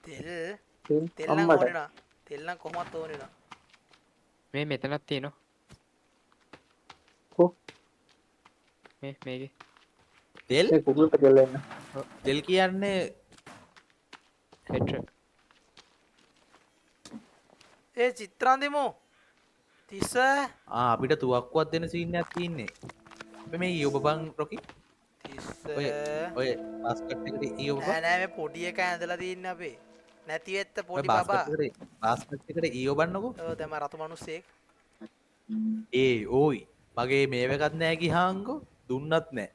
[SPEAKER 2] තෙල් නම්
[SPEAKER 1] අම්මට.
[SPEAKER 2] ඕනේ නා තෙල් නම් කොහොමත් ඕනේ නා
[SPEAKER 5] මේ මෙතනක් තියෙනවා
[SPEAKER 1] කො?
[SPEAKER 5] මේකේ
[SPEAKER 3] තෙල්
[SPEAKER 1] ඒ කුරුල්ලට ගෙල්ලෙන්න.
[SPEAKER 3] තෙල් කියන්නේ
[SPEAKER 5] පෙට්‍රල්
[SPEAKER 2] ඒ චිත්‍රාන් දෙමු 30
[SPEAKER 3] අපිට තුවක්කුවක් දෙන සීන් එකක් තියෙන්නේ අපි මේ ඊ ඔබ බං රොකි
[SPEAKER 2] 30
[SPEAKER 3] ඔය බාස්කට් එකට ඊ ඔබ
[SPEAKER 2] නෑ නෑ මේ පොඩි එක ඇඳලා තින්නේ අපේ නැති වෙත්ත
[SPEAKER 3] ඔය
[SPEAKER 2] පොඩි බබා
[SPEAKER 3] බාස්කට් එකට ඊ ඔබන්නකෝ
[SPEAKER 2] ඔව් දැන් මම රතු මිනිස්සෙක්
[SPEAKER 3] ඒ ඕයි මගේ මේවකත් නෑ ගිහාංගෝ දුන්නත් නෑ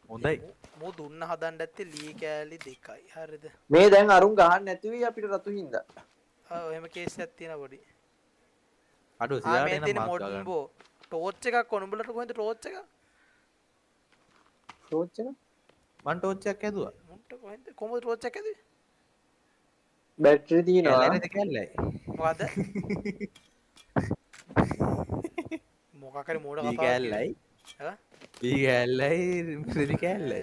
[SPEAKER 3] හොඳයි
[SPEAKER 2] මෝ දුන්න හදන්න ඇත්තේ ලී කෑලි දෙකයි හරිද
[SPEAKER 1] මේ දැන් අරුන් ගහන්න නැති වෙයි අපිට රතු හින්දා.
[SPEAKER 2] ඔව් එහෙම කේස් එකක් තියෙනවා පොඩි
[SPEAKER 3] අඩෝ
[SPEAKER 2] ආ
[SPEAKER 3] සියාට
[SPEAKER 2] මේ
[SPEAKER 3] එන
[SPEAKER 2] තියෙන
[SPEAKER 3] මාත්
[SPEAKER 2] මොඩන්
[SPEAKER 3] ගන්න
[SPEAKER 2] බෝ ටෝච් එකක් කොන උඹලට කොහෙන්ද ටෝච් එක
[SPEAKER 1] ටෝච් එක
[SPEAKER 3] මන් ටෝච් එකක් ඇදුවා
[SPEAKER 2] මුන්ට කොහෙන්ද කොහොමද ටෝච් එක ඇදුවේ
[SPEAKER 1] බැටරි තියෙනවා.
[SPEAKER 3] කැලේ කැල්ලයි
[SPEAKER 2] මොකද මොකක් හරි මෝඩ
[SPEAKER 3] ී
[SPEAKER 2] කතාවක්
[SPEAKER 3] කැල්ලයි ී කැල්ලයි රෙදි කැල්ලයි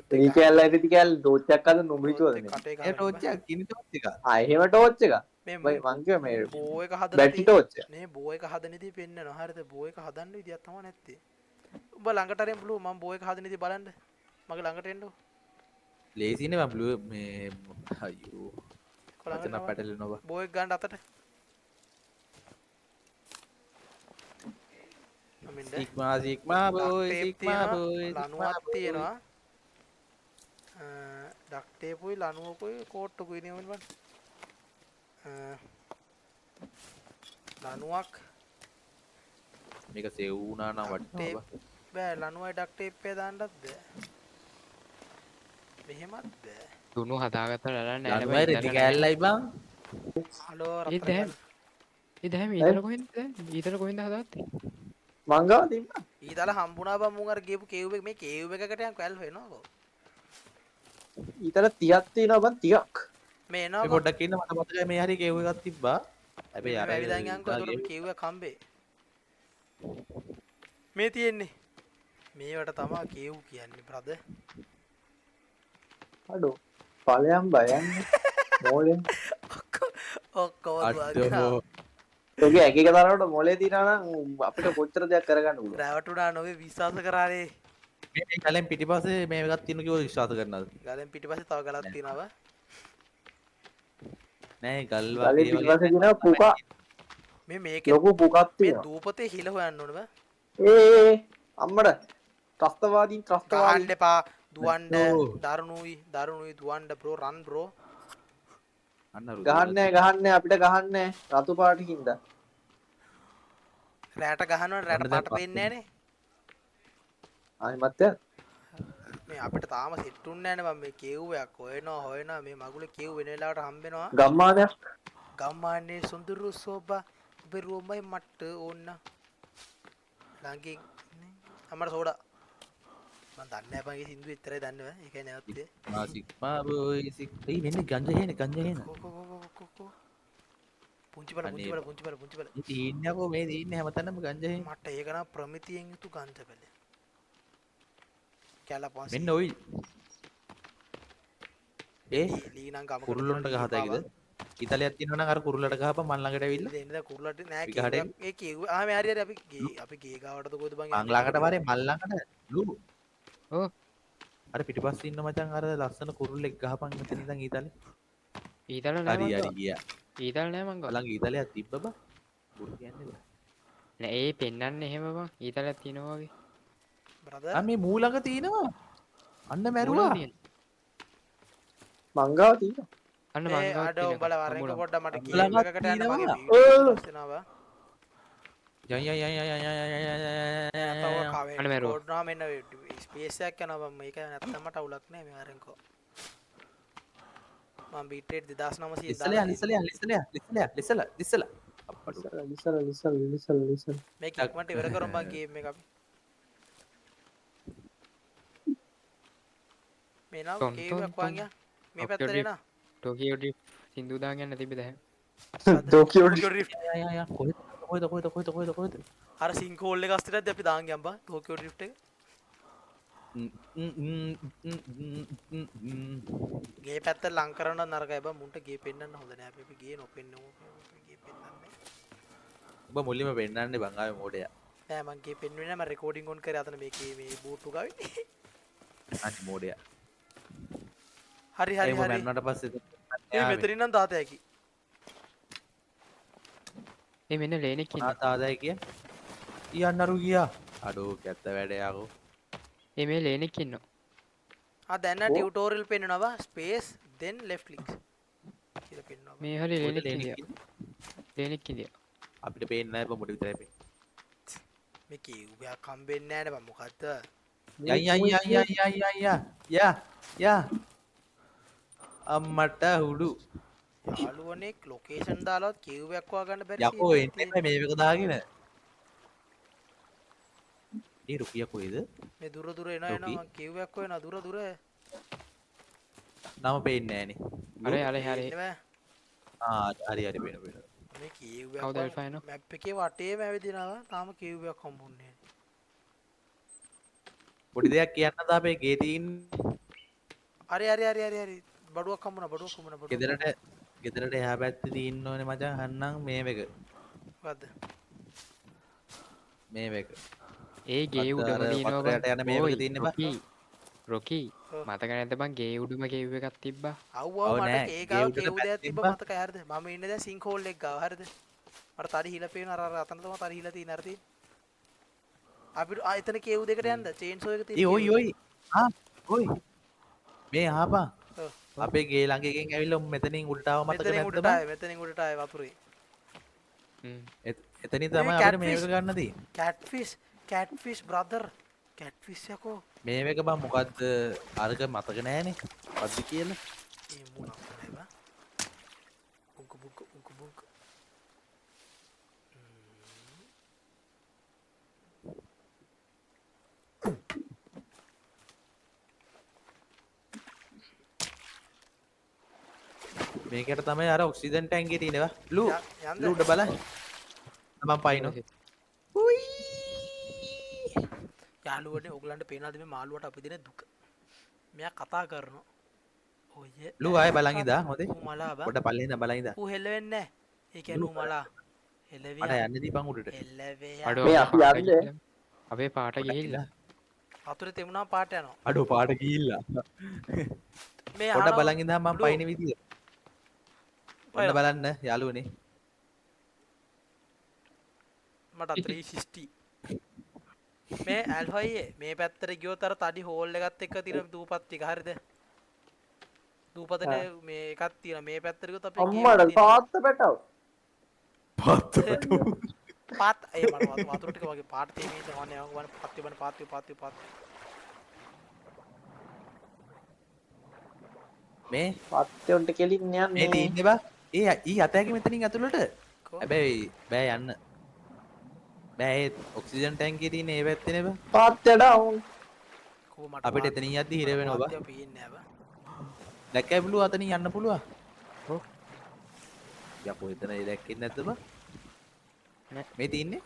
[SPEAKER 1] ත්‍රී කෑල්ල ඇති කෑල්ල ටෝච් එකක් අද නොමිතුවද මේ.
[SPEAKER 3] ඒ ටෝච් එකක් කිනි ටෝච් එකක්
[SPEAKER 1] ආ එහෙම ටෝච් එක.
[SPEAKER 2] මේ
[SPEAKER 1] මම කිව්වා මේ
[SPEAKER 2] බෝ එක හදලා
[SPEAKER 1] බැටරි ටෝච් එක.
[SPEAKER 2] මේ බෝ එක හදන ඉතින් පෙන්නනවා හරිද බෝ එක හදන්න විදියක් තමයි නැත්තේ උඹ ළඟට අරින් බ්ලූ මම බෝ එක හදන ඉතින් බලන්න මගේ ළඟට එන්නෝ
[SPEAKER 3] ලේසිනේ මම බ්ලූ මේ අයියෝ වචන පැටලෙනවා
[SPEAKER 2] බෝ එක ගන්න අතට Aminda
[SPEAKER 3] sigma boy sigma boy
[SPEAKER 2] ලනුවක් තියෙනවා ඩක් ටේපුයි ලනුවකුයි කෝට්ටුකුයි නේ බලන්න ලනුවක්
[SPEAKER 3] මේක සෙව් වුණා නම් වටිනවා
[SPEAKER 2] බෑ ලනුවයි ඩක් ටේප් එක දාන්නත් බෑ මෙහෙමත් බෑ
[SPEAKER 5] දුනු හදාගත්ත ලලන්න
[SPEAKER 3] ලනුවයි රෙදි කැල්ලයි බං
[SPEAKER 2] හලෝ
[SPEAKER 5] ඒ දැන් ඒ දැන් ඊතර කොහෙන්ද ඊතර කොහෙන්ද හදාගත්තේ
[SPEAKER 1] මං ගාව තිබ්බා.
[SPEAKER 2] ඊතල හම්බුණා බං මුන් අර ගියපු කේව් එක මේ කේව් එකකට යන් කැල් වෙනවකෝ
[SPEAKER 1] ඊතල 30ක් තියෙනවා බං 30ක්.
[SPEAKER 2] මේ
[SPEAKER 3] මේ
[SPEAKER 2] එනවා බං.
[SPEAKER 3] පොඩ්ඩක් ඉන්න මට මතකයි මේ හරි කේව් එකක් තිබ්බා හැබැයි
[SPEAKER 2] මේ
[SPEAKER 3] අර
[SPEAKER 2] ඇවිදන් යන්කෝ. එතකොට අපි කිව්ව කම්බේ. මේ තියෙන්නේ. මේවට තමා කේව් කියන්නේ බ්‍රදර්.
[SPEAKER 1] අඩෝ ඵලයන් බයන්නේ මොලෙන්.
[SPEAKER 2] ඔක්කොම දුවගෙන
[SPEAKER 3] අඩෝ
[SPEAKER 1] ඔගේ එක එක තරමට මොලේ තියනවා නම් අපිට කොච්චර දෙයක් කරගන්න පුළුවන්.
[SPEAKER 2] රැවටුණා නොවේ විශ්වාස කරානේ.
[SPEAKER 3] මේ කලින් පිටිපස්සේ මේ එකක් තියෙන කිව්ව විශ්වාස කරනවද
[SPEAKER 2] ගලෙන් පිටිපස්සේ තව ගලක් තියෙනවා.
[SPEAKER 3] නෑ ගල්
[SPEAKER 1] ගලේ
[SPEAKER 3] වගේ
[SPEAKER 1] පිටිපස්සේ තියෙනවා පුකා
[SPEAKER 2] මේකේ
[SPEAKER 1] ලොකු පුකක්
[SPEAKER 2] මේ
[SPEAKER 1] තියෙනවා.
[SPEAKER 2] දූපතේ හිල හොයන්න ඕනේ බං.
[SPEAKER 1] ඒ අම්මඩ ත්‍රස්තවාදීන්
[SPEAKER 2] ගහන්න එපා. දුවන්න
[SPEAKER 3] අඩෝ.
[SPEAKER 2] දරුණුයි දුවන්න බ්‍රෝ රන් බ්‍රෝ.
[SPEAKER 3] අන්න රුධිර
[SPEAKER 1] ගහන්නේ අපිට ගහන්නේ රතු පාටිකින්ද.
[SPEAKER 2] රැට ගහනවා රැට
[SPEAKER 3] ඔන්න දැන්
[SPEAKER 2] පාට පේන්නේ නැහනේ.
[SPEAKER 1] ආයිමත්
[SPEAKER 2] මේ අපිට තාම සෙට් උන්නේ නැහනේ මම මේ කේව්වයක් හොයනවා මේ මගුලේ කේව් වෙන වෙලාවට හම්බෙනවා.
[SPEAKER 1] ගම්මානයක්
[SPEAKER 2] ගම්මානේ සුන්දරු සෝබා බෙරුවමයි මට ඕන්න ළඟින් අමර සෝඩා මම දන්නේ නැහැ බං ඒ සින්දු විතරයි දන්නේ බං ඒකයි නැවත්තේ
[SPEAKER 3] මාසික්මා බෝයි සික් ඒ වෙන්නේ ගංජා හේන
[SPEAKER 2] කො පුංචි බල
[SPEAKER 3] මේ තීන්නකෝ මේ තීන්නේ හැමතැනම ගංජා හේන
[SPEAKER 2] මට ඒක නම් ප්‍රමිතියෙන් යුතු ගන්ධ බල කැලපොන්සි
[SPEAKER 3] මෙන්න ඔයි ඒ
[SPEAKER 2] ලී නම් ගම
[SPEAKER 3] කුරුල්ලොන්ට ගහතයිද ඉතලියක් තියෙනවනම් අර කුරුල්ලට ගහපන් මන් ළඟට ඇවිල්ලා
[SPEAKER 2] දෙන්නද කුරුල්ලට නෑ
[SPEAKER 3] විගහටෙන්.
[SPEAKER 2] ඒ කිව්ව ආ මේ හරි අපි ගේ ගාවටද කොහෙද බං
[SPEAKER 3] මං ළඟට වරේ මල් ළඟට ලු
[SPEAKER 5] ඕ
[SPEAKER 3] අර පිටිපස්සේ ඉන්න මචං අර ලස්සන කුරුල්ලෙක් ගහපන් මෙතන ඉඳන් ඊතලේ
[SPEAKER 5] ඊතල නෑ
[SPEAKER 3] හරි
[SPEAKER 5] මං
[SPEAKER 3] හරි ගියා
[SPEAKER 5] ඊතල නෑ මං ගාව.
[SPEAKER 3] ළඟ ඊතලයක් තිබ්බ බා බුරු කියන්නේ බා
[SPEAKER 5] නෑ ඒ පෙන්නන්න එහෙම බං ඊතලක් තියෙනවා වගේ.
[SPEAKER 2] බ්‍රදර්
[SPEAKER 3] ආ මේ මූ ළඟ තියෙනවා අන්න
[SPEAKER 5] මූලව
[SPEAKER 3] මැරුවා
[SPEAKER 5] තියෙන.
[SPEAKER 1] මංගාව තියෙනවා.
[SPEAKER 5] අන්න
[SPEAKER 2] ඒ
[SPEAKER 5] මං ගාව
[SPEAKER 2] අඩෝ
[SPEAKER 5] තියෙන
[SPEAKER 2] බල වරෙන්ක
[SPEAKER 5] අමුලම්.
[SPEAKER 2] පොඩ්ඩක් මට
[SPEAKER 3] අමුලම්
[SPEAKER 2] ගේම් එකකට යන්න මගේ
[SPEAKER 3] තියෙනවා.
[SPEAKER 2] වීඩියෝ එකක් දෙනවා
[SPEAKER 5] අන්න මැරුවා.
[SPEAKER 2] කෝඩ්නා මෙන්න ස්පේස් එකක් යනවා මම මේක නැත්තම් මට අවුලක් නෑ මේ වරෙන්කෝ මම බීට් රේට් 2900 දාලා
[SPEAKER 3] ලිස්සලා අප්පඩු
[SPEAKER 1] ලිසල
[SPEAKER 2] මේක ඉක්මනට ඉවර කරමු බං ගේම් එක අපි මේ නම්
[SPEAKER 5] තොන්
[SPEAKER 2] ගේම් එකක් වාන් යා මේ
[SPEAKER 5] Tokyo
[SPEAKER 2] පැත්තට එනවා
[SPEAKER 5] ටෝකියෝ ඩ්‍රිෆ්ට් සින්දු දාගන්න තිබ්බ දැන්.
[SPEAKER 1] ටෝකියෝ
[SPEAKER 2] ඩ්‍රිෆ්ට්
[SPEAKER 3] යා කොහෙද
[SPEAKER 2] අර සිංකෝල් එක අස්තරත් අපි දාන් ගියම් බං ටෝකියෝ ඩ්‍රිෆ්ට් එක ගේ පැත්ත ලං කරන්න නරකයි බං මුන්ට ගේ පෙන්වන්න හොඳ නෑ අපි ගේ නොපෙන්නමු ගේ පෙන්වන්නේ
[SPEAKER 3] ඔබ මුලින්ම පෙන්නන්නේ බං ආවේ මෝඩයා
[SPEAKER 2] නෑ මං ගේ පෙන්වන්නේ නෑ මම රෙකෝඩින් ඔන් කරේ අතන මේකේ මේ බූට් ගාවේ
[SPEAKER 3] අනි මෝඩයා
[SPEAKER 2] හරි
[SPEAKER 3] ඒ මන්නට පස්සේ
[SPEAKER 2] ඒ මෙතනින් නම් දාත හැකි
[SPEAKER 5] මේ මෙන්න ලේනෙක් ඉන්නේ.
[SPEAKER 3] තාදයි කිය යන්නරු ගියා අඩෝ කැත්ත වැඩයකෝ
[SPEAKER 5] මේ මේ ලේනෙක් ඉන්නවා.
[SPEAKER 2] ආ දැන් ටියුටෝරියල් පෙන්වනවා ස්පේස් then left click කියලා පෙන්වනවා
[SPEAKER 5] මේ හරි
[SPEAKER 3] කොහෙද
[SPEAKER 5] ලේනෙක්
[SPEAKER 3] ලේනෙක්
[SPEAKER 5] ඉන්දියා. ලේනෙක් ඉන්දියා.
[SPEAKER 3] අපිට පේන්නේ නැහැ බං මොඩ විතරයි පේන්නේ
[SPEAKER 2] මේ කිව්වයක් හම්බෙන්නේ නැහැ නේ බං මොකද්ද
[SPEAKER 3] යා අම්මට හුඩු
[SPEAKER 2] යාළුවනේ ලොකේෂන් දාලවත් කිව්වයක් හොයාගන්න බැරි
[SPEAKER 3] යකෝ එන්න එපා මේක දාගෙන ඒ රුපිය කොයිද
[SPEAKER 2] මේ දුර එනවා
[SPEAKER 3] ලොකි.
[SPEAKER 2] මං කිව්වයක් හොයනවා දුර
[SPEAKER 3] නම පේන්නේ නෑනේ
[SPEAKER 5] හරි හරි.
[SPEAKER 2] එන්නේ
[SPEAKER 3] හරි පේන
[SPEAKER 2] මේ කිව්වයක්
[SPEAKER 5] කවුද ඇල්ෆා එනවා?
[SPEAKER 2] මැප් එකේ වටේම ඇවිදිනවා තාම කිව්වයක් හම්බුන්නේ
[SPEAKER 3] පොඩි දෙයක් කියන්න තාපේ ගේ තියන්නේ
[SPEAKER 2] හරි බඩුවක් හම්බුණා
[SPEAKER 3] ගෙදරට එහා පැත්තේ තියෙන්න ඕනේ මචං හන්නම් මේ එක
[SPEAKER 2] මොකද්ද
[SPEAKER 3] මේ එක
[SPEAKER 5] ඒ ගේ උඩම
[SPEAKER 3] අර
[SPEAKER 5] තියෙනවා
[SPEAKER 3] වක්‍රයට යන මේක
[SPEAKER 5] ඕයි,
[SPEAKER 3] තියෙන්නේ බං.
[SPEAKER 5] රොකී
[SPEAKER 2] ඔව්.
[SPEAKER 5] මතක නැද්ද බං ගේ උඩම කේව් එකක් තිබ්බා.
[SPEAKER 2] අව්වා
[SPEAKER 3] ඔව්
[SPEAKER 2] මට
[SPEAKER 3] නෑ,
[SPEAKER 2] ඒ
[SPEAKER 3] ගේ
[SPEAKER 2] ගාව
[SPEAKER 3] උඩට
[SPEAKER 2] කෙව් දෙයක් තිබ්බ
[SPEAKER 3] තිබ්බා.
[SPEAKER 2] මතකයි හරිද මම ඉන්නේ දැන් සිංක් හෝල් එක ගාව හරිද මට තඩි හිල පේන අර අතන තමයි තඩි හිල තියෙන අර තියෙන අපිට එතන කෙව් දෙකට යන්න චේන්සෝ එක
[SPEAKER 3] ඒ
[SPEAKER 2] තියෙන
[SPEAKER 3] ඔයි මේ ආපා
[SPEAKER 2] ඔව්.
[SPEAKER 3] අපේ ගේ ළඟ එකෙන් ඇවිල්ලා මෙතනින් උඩට ආව මතක නැද්ද බං?
[SPEAKER 2] මෙතනින් උඩට ආවේ වතුරේ
[SPEAKER 5] හ්ම්.
[SPEAKER 3] එතනින්
[SPEAKER 2] මේ
[SPEAKER 3] තමයි අපිට මේක
[SPEAKER 2] catfish.
[SPEAKER 3] ගන්න තියෙන්නේ
[SPEAKER 2] කැට්ෆිෂ් බ්‍රදර් කැට්ෆිෂ් යකෝ
[SPEAKER 3] මේක බං මොකද්ද අරක මතක නෑනේ මොකද්ද කියලා
[SPEAKER 2] ඒ මොනක් නෑ බා උංක
[SPEAKER 3] මේකට තමයි අර ඔක්සිජන් ටැංකිය තියෙනවා. ලු
[SPEAKER 2] යන්ද?
[SPEAKER 3] ලු උඩ බලන්න. මම පයින්නෝ.
[SPEAKER 2] යාළුවනේ ඔයගලන්ට පේනවාද මේ මාළුවට අපි දෙන දුක? මෙයා කතා කරනවා. ඔය
[SPEAKER 3] ලු ආයේ බලන් ඉඳා හොඳේ.
[SPEAKER 2] ඌ මලා බා.
[SPEAKER 3] පොඩ පල්ලේ ඉඳන් බලන් ඉඳා.
[SPEAKER 2] ඌ හෙල්ලෙන්නේ නැහැ. ඒ කියන්නේ ඌ මලා. හෙල්ලවියා.
[SPEAKER 3] අර යන්න දීපන් උඩට.
[SPEAKER 2] හෙල්ලවියා.
[SPEAKER 5] අඩෝ
[SPEAKER 1] මේ
[SPEAKER 5] අපේ
[SPEAKER 1] අපි
[SPEAKER 5] පාට
[SPEAKER 1] යන්නේ.
[SPEAKER 5] ගිහිල්ලා. අපේ පාට ගිහිල්ලා
[SPEAKER 2] වතුරේ තෙමුණාම පාට යනවා.
[SPEAKER 3] අඩෝ පාට ගිහිල්ලා.
[SPEAKER 2] මේ
[SPEAKER 3] පොඩ
[SPEAKER 2] අහනවා.
[SPEAKER 3] බලන් ඉඳන් මම
[SPEAKER 2] ලු.
[SPEAKER 3] පයින් විදිය. පොඩ බලන්න යාළුවනේ.
[SPEAKER 2] මට 360 මේ ඇල්ෆයියේ මේ පැත්තට ගියොත් අර තඩි හෝල් එකත් එක්ක තියෙන දූපත් ටික හරිද? දූපතේ මේ එකක් තියෙන මේ පැත්තට ගියොත් අපේ
[SPEAKER 1] අම්මඩ පාත්ත පැටව.
[SPEAKER 3] පත්තට.
[SPEAKER 2] පාත් ඒ මට වතුර ටික වගේ පාට තේමේ තවන්නේ යවන්න වань පත්ති බන පාත්
[SPEAKER 3] මේ
[SPEAKER 1] පත්තේ උන්ට කෙලින්
[SPEAKER 3] මේ
[SPEAKER 1] යන්නේ.
[SPEAKER 3] තියෙන්නේ බා. ඒ ඊ අතෑගේ මෙතනින් ඇතුළට. හැබැයි බෑ යන්න. බෑ ඒ ඔක්සිජන් ටැංකියේ තියෙන ඒ පැත්තේ නේ බා.
[SPEAKER 1] පාත්තට අවුන්.
[SPEAKER 2] කෝ මට
[SPEAKER 3] අපිට එතනින් යද්දි හිර වෙනවා බා.
[SPEAKER 2] පාත්තිය පේන්නේ නැහැ බා.
[SPEAKER 3] දැක්කයි බලුවා අතනින් යන්න පුළුවන්.
[SPEAKER 5] ඔව්.
[SPEAKER 3] යකෝ එතන ඒ දැක්කේ නැද්ද බා?
[SPEAKER 5] නෑ.
[SPEAKER 3] මේ තින්නේ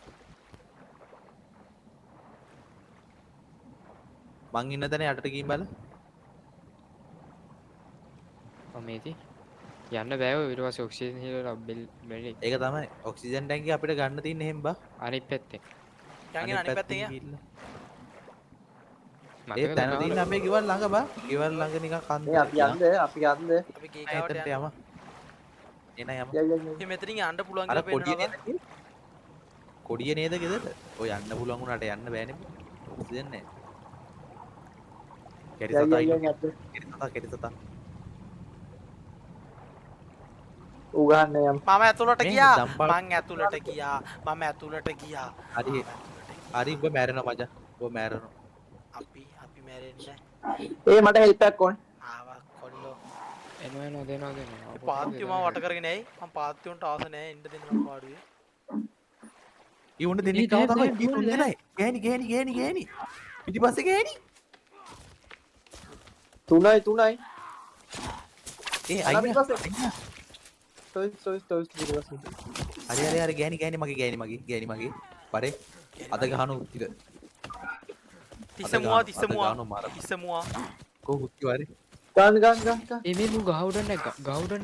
[SPEAKER 3] මං ඉන්න තැන යටට ගිහින් බල.
[SPEAKER 5] මේති යන්න බෑ ඔය ඊට පස්සේ ඔක්සිජන් හිලලා බෙල් බෙල්
[SPEAKER 3] ඒක තමයි ඔක්සිජන් ටැංකිය අපිට ගන්න තින්නේ එහෙම බා.
[SPEAKER 5] අනිත් පැත්තේ
[SPEAKER 2] යන්නේ අනිත් පැත්තේ ගියා.
[SPEAKER 3] ගිහිල්ලා.
[SPEAKER 5] මට
[SPEAKER 3] ඒ තැන තියෙන අපේ ගෙවල් ළඟ බා. ගෙවල් ළඟ නිකන් කන්ද.
[SPEAKER 1] මේ අපි යන්න
[SPEAKER 2] අපි ගේ ගාවට
[SPEAKER 3] එතනට
[SPEAKER 2] යනවා.
[SPEAKER 3] යම. එන යම.
[SPEAKER 2] මේ මෙතනින් යන්න පුළුවන්
[SPEAKER 3] අර
[SPEAKER 2] කියලා
[SPEAKER 3] කොඩිය
[SPEAKER 2] පේනවා.
[SPEAKER 3] නේද? කොඩිය නේද ගෙදර? ඔය යන්න පුළුවන් උනාට යන්න බෑනේ. ඔක්සිජන් නැහැ. කෙරි සතා.
[SPEAKER 1] උගහන්න යම්.
[SPEAKER 2] මම ඇතුළට
[SPEAKER 3] මේ
[SPEAKER 2] ගියා.
[SPEAKER 3] දම්පල්-
[SPEAKER 2] මං ඇතුළට ගියා. මම ඇතුළට ගියා.
[SPEAKER 3] හරි. හරි ඔබ මැරෙනවා මචං. ඔබ මැරෙනවා.
[SPEAKER 2] අපි මැරෙන්නේ
[SPEAKER 1] ඒ මට හෙල්ප් එකක් ඕන.
[SPEAKER 2] ආවා කොල්ලෝ.
[SPEAKER 5] එනවා දෙනවා
[SPEAKER 2] මේ පාත්තිය මම වට කරගෙන ඇයි? මම පාත්තියන්ට ආස නැහැ එන්න දෙන්න මම පාඩුවේ.
[SPEAKER 3] ඊ උන්න දෙන්නේ කව තමයි. ඊ උන්න දෙනයි. ගෑණි. පිටිපස්සේ ගෑණි.
[SPEAKER 1] තුනයි.
[SPEAKER 3] ඒ
[SPEAKER 1] අර
[SPEAKER 3] අයියා.
[SPEAKER 1] පිටිපස්සේ. තොයිස් පිටිපස්සේ.
[SPEAKER 3] හරි ගෑණි මගේ. පරේ. අද ගහන උත්තික.
[SPEAKER 2] තිස්සමුවා
[SPEAKER 3] ගානෝ මාර.
[SPEAKER 2] තිස්සමුවා.
[SPEAKER 3] කෝ උත්ති වාරි.
[SPEAKER 1] ගන්න.
[SPEAKER 5] මේ මු ගහුඩ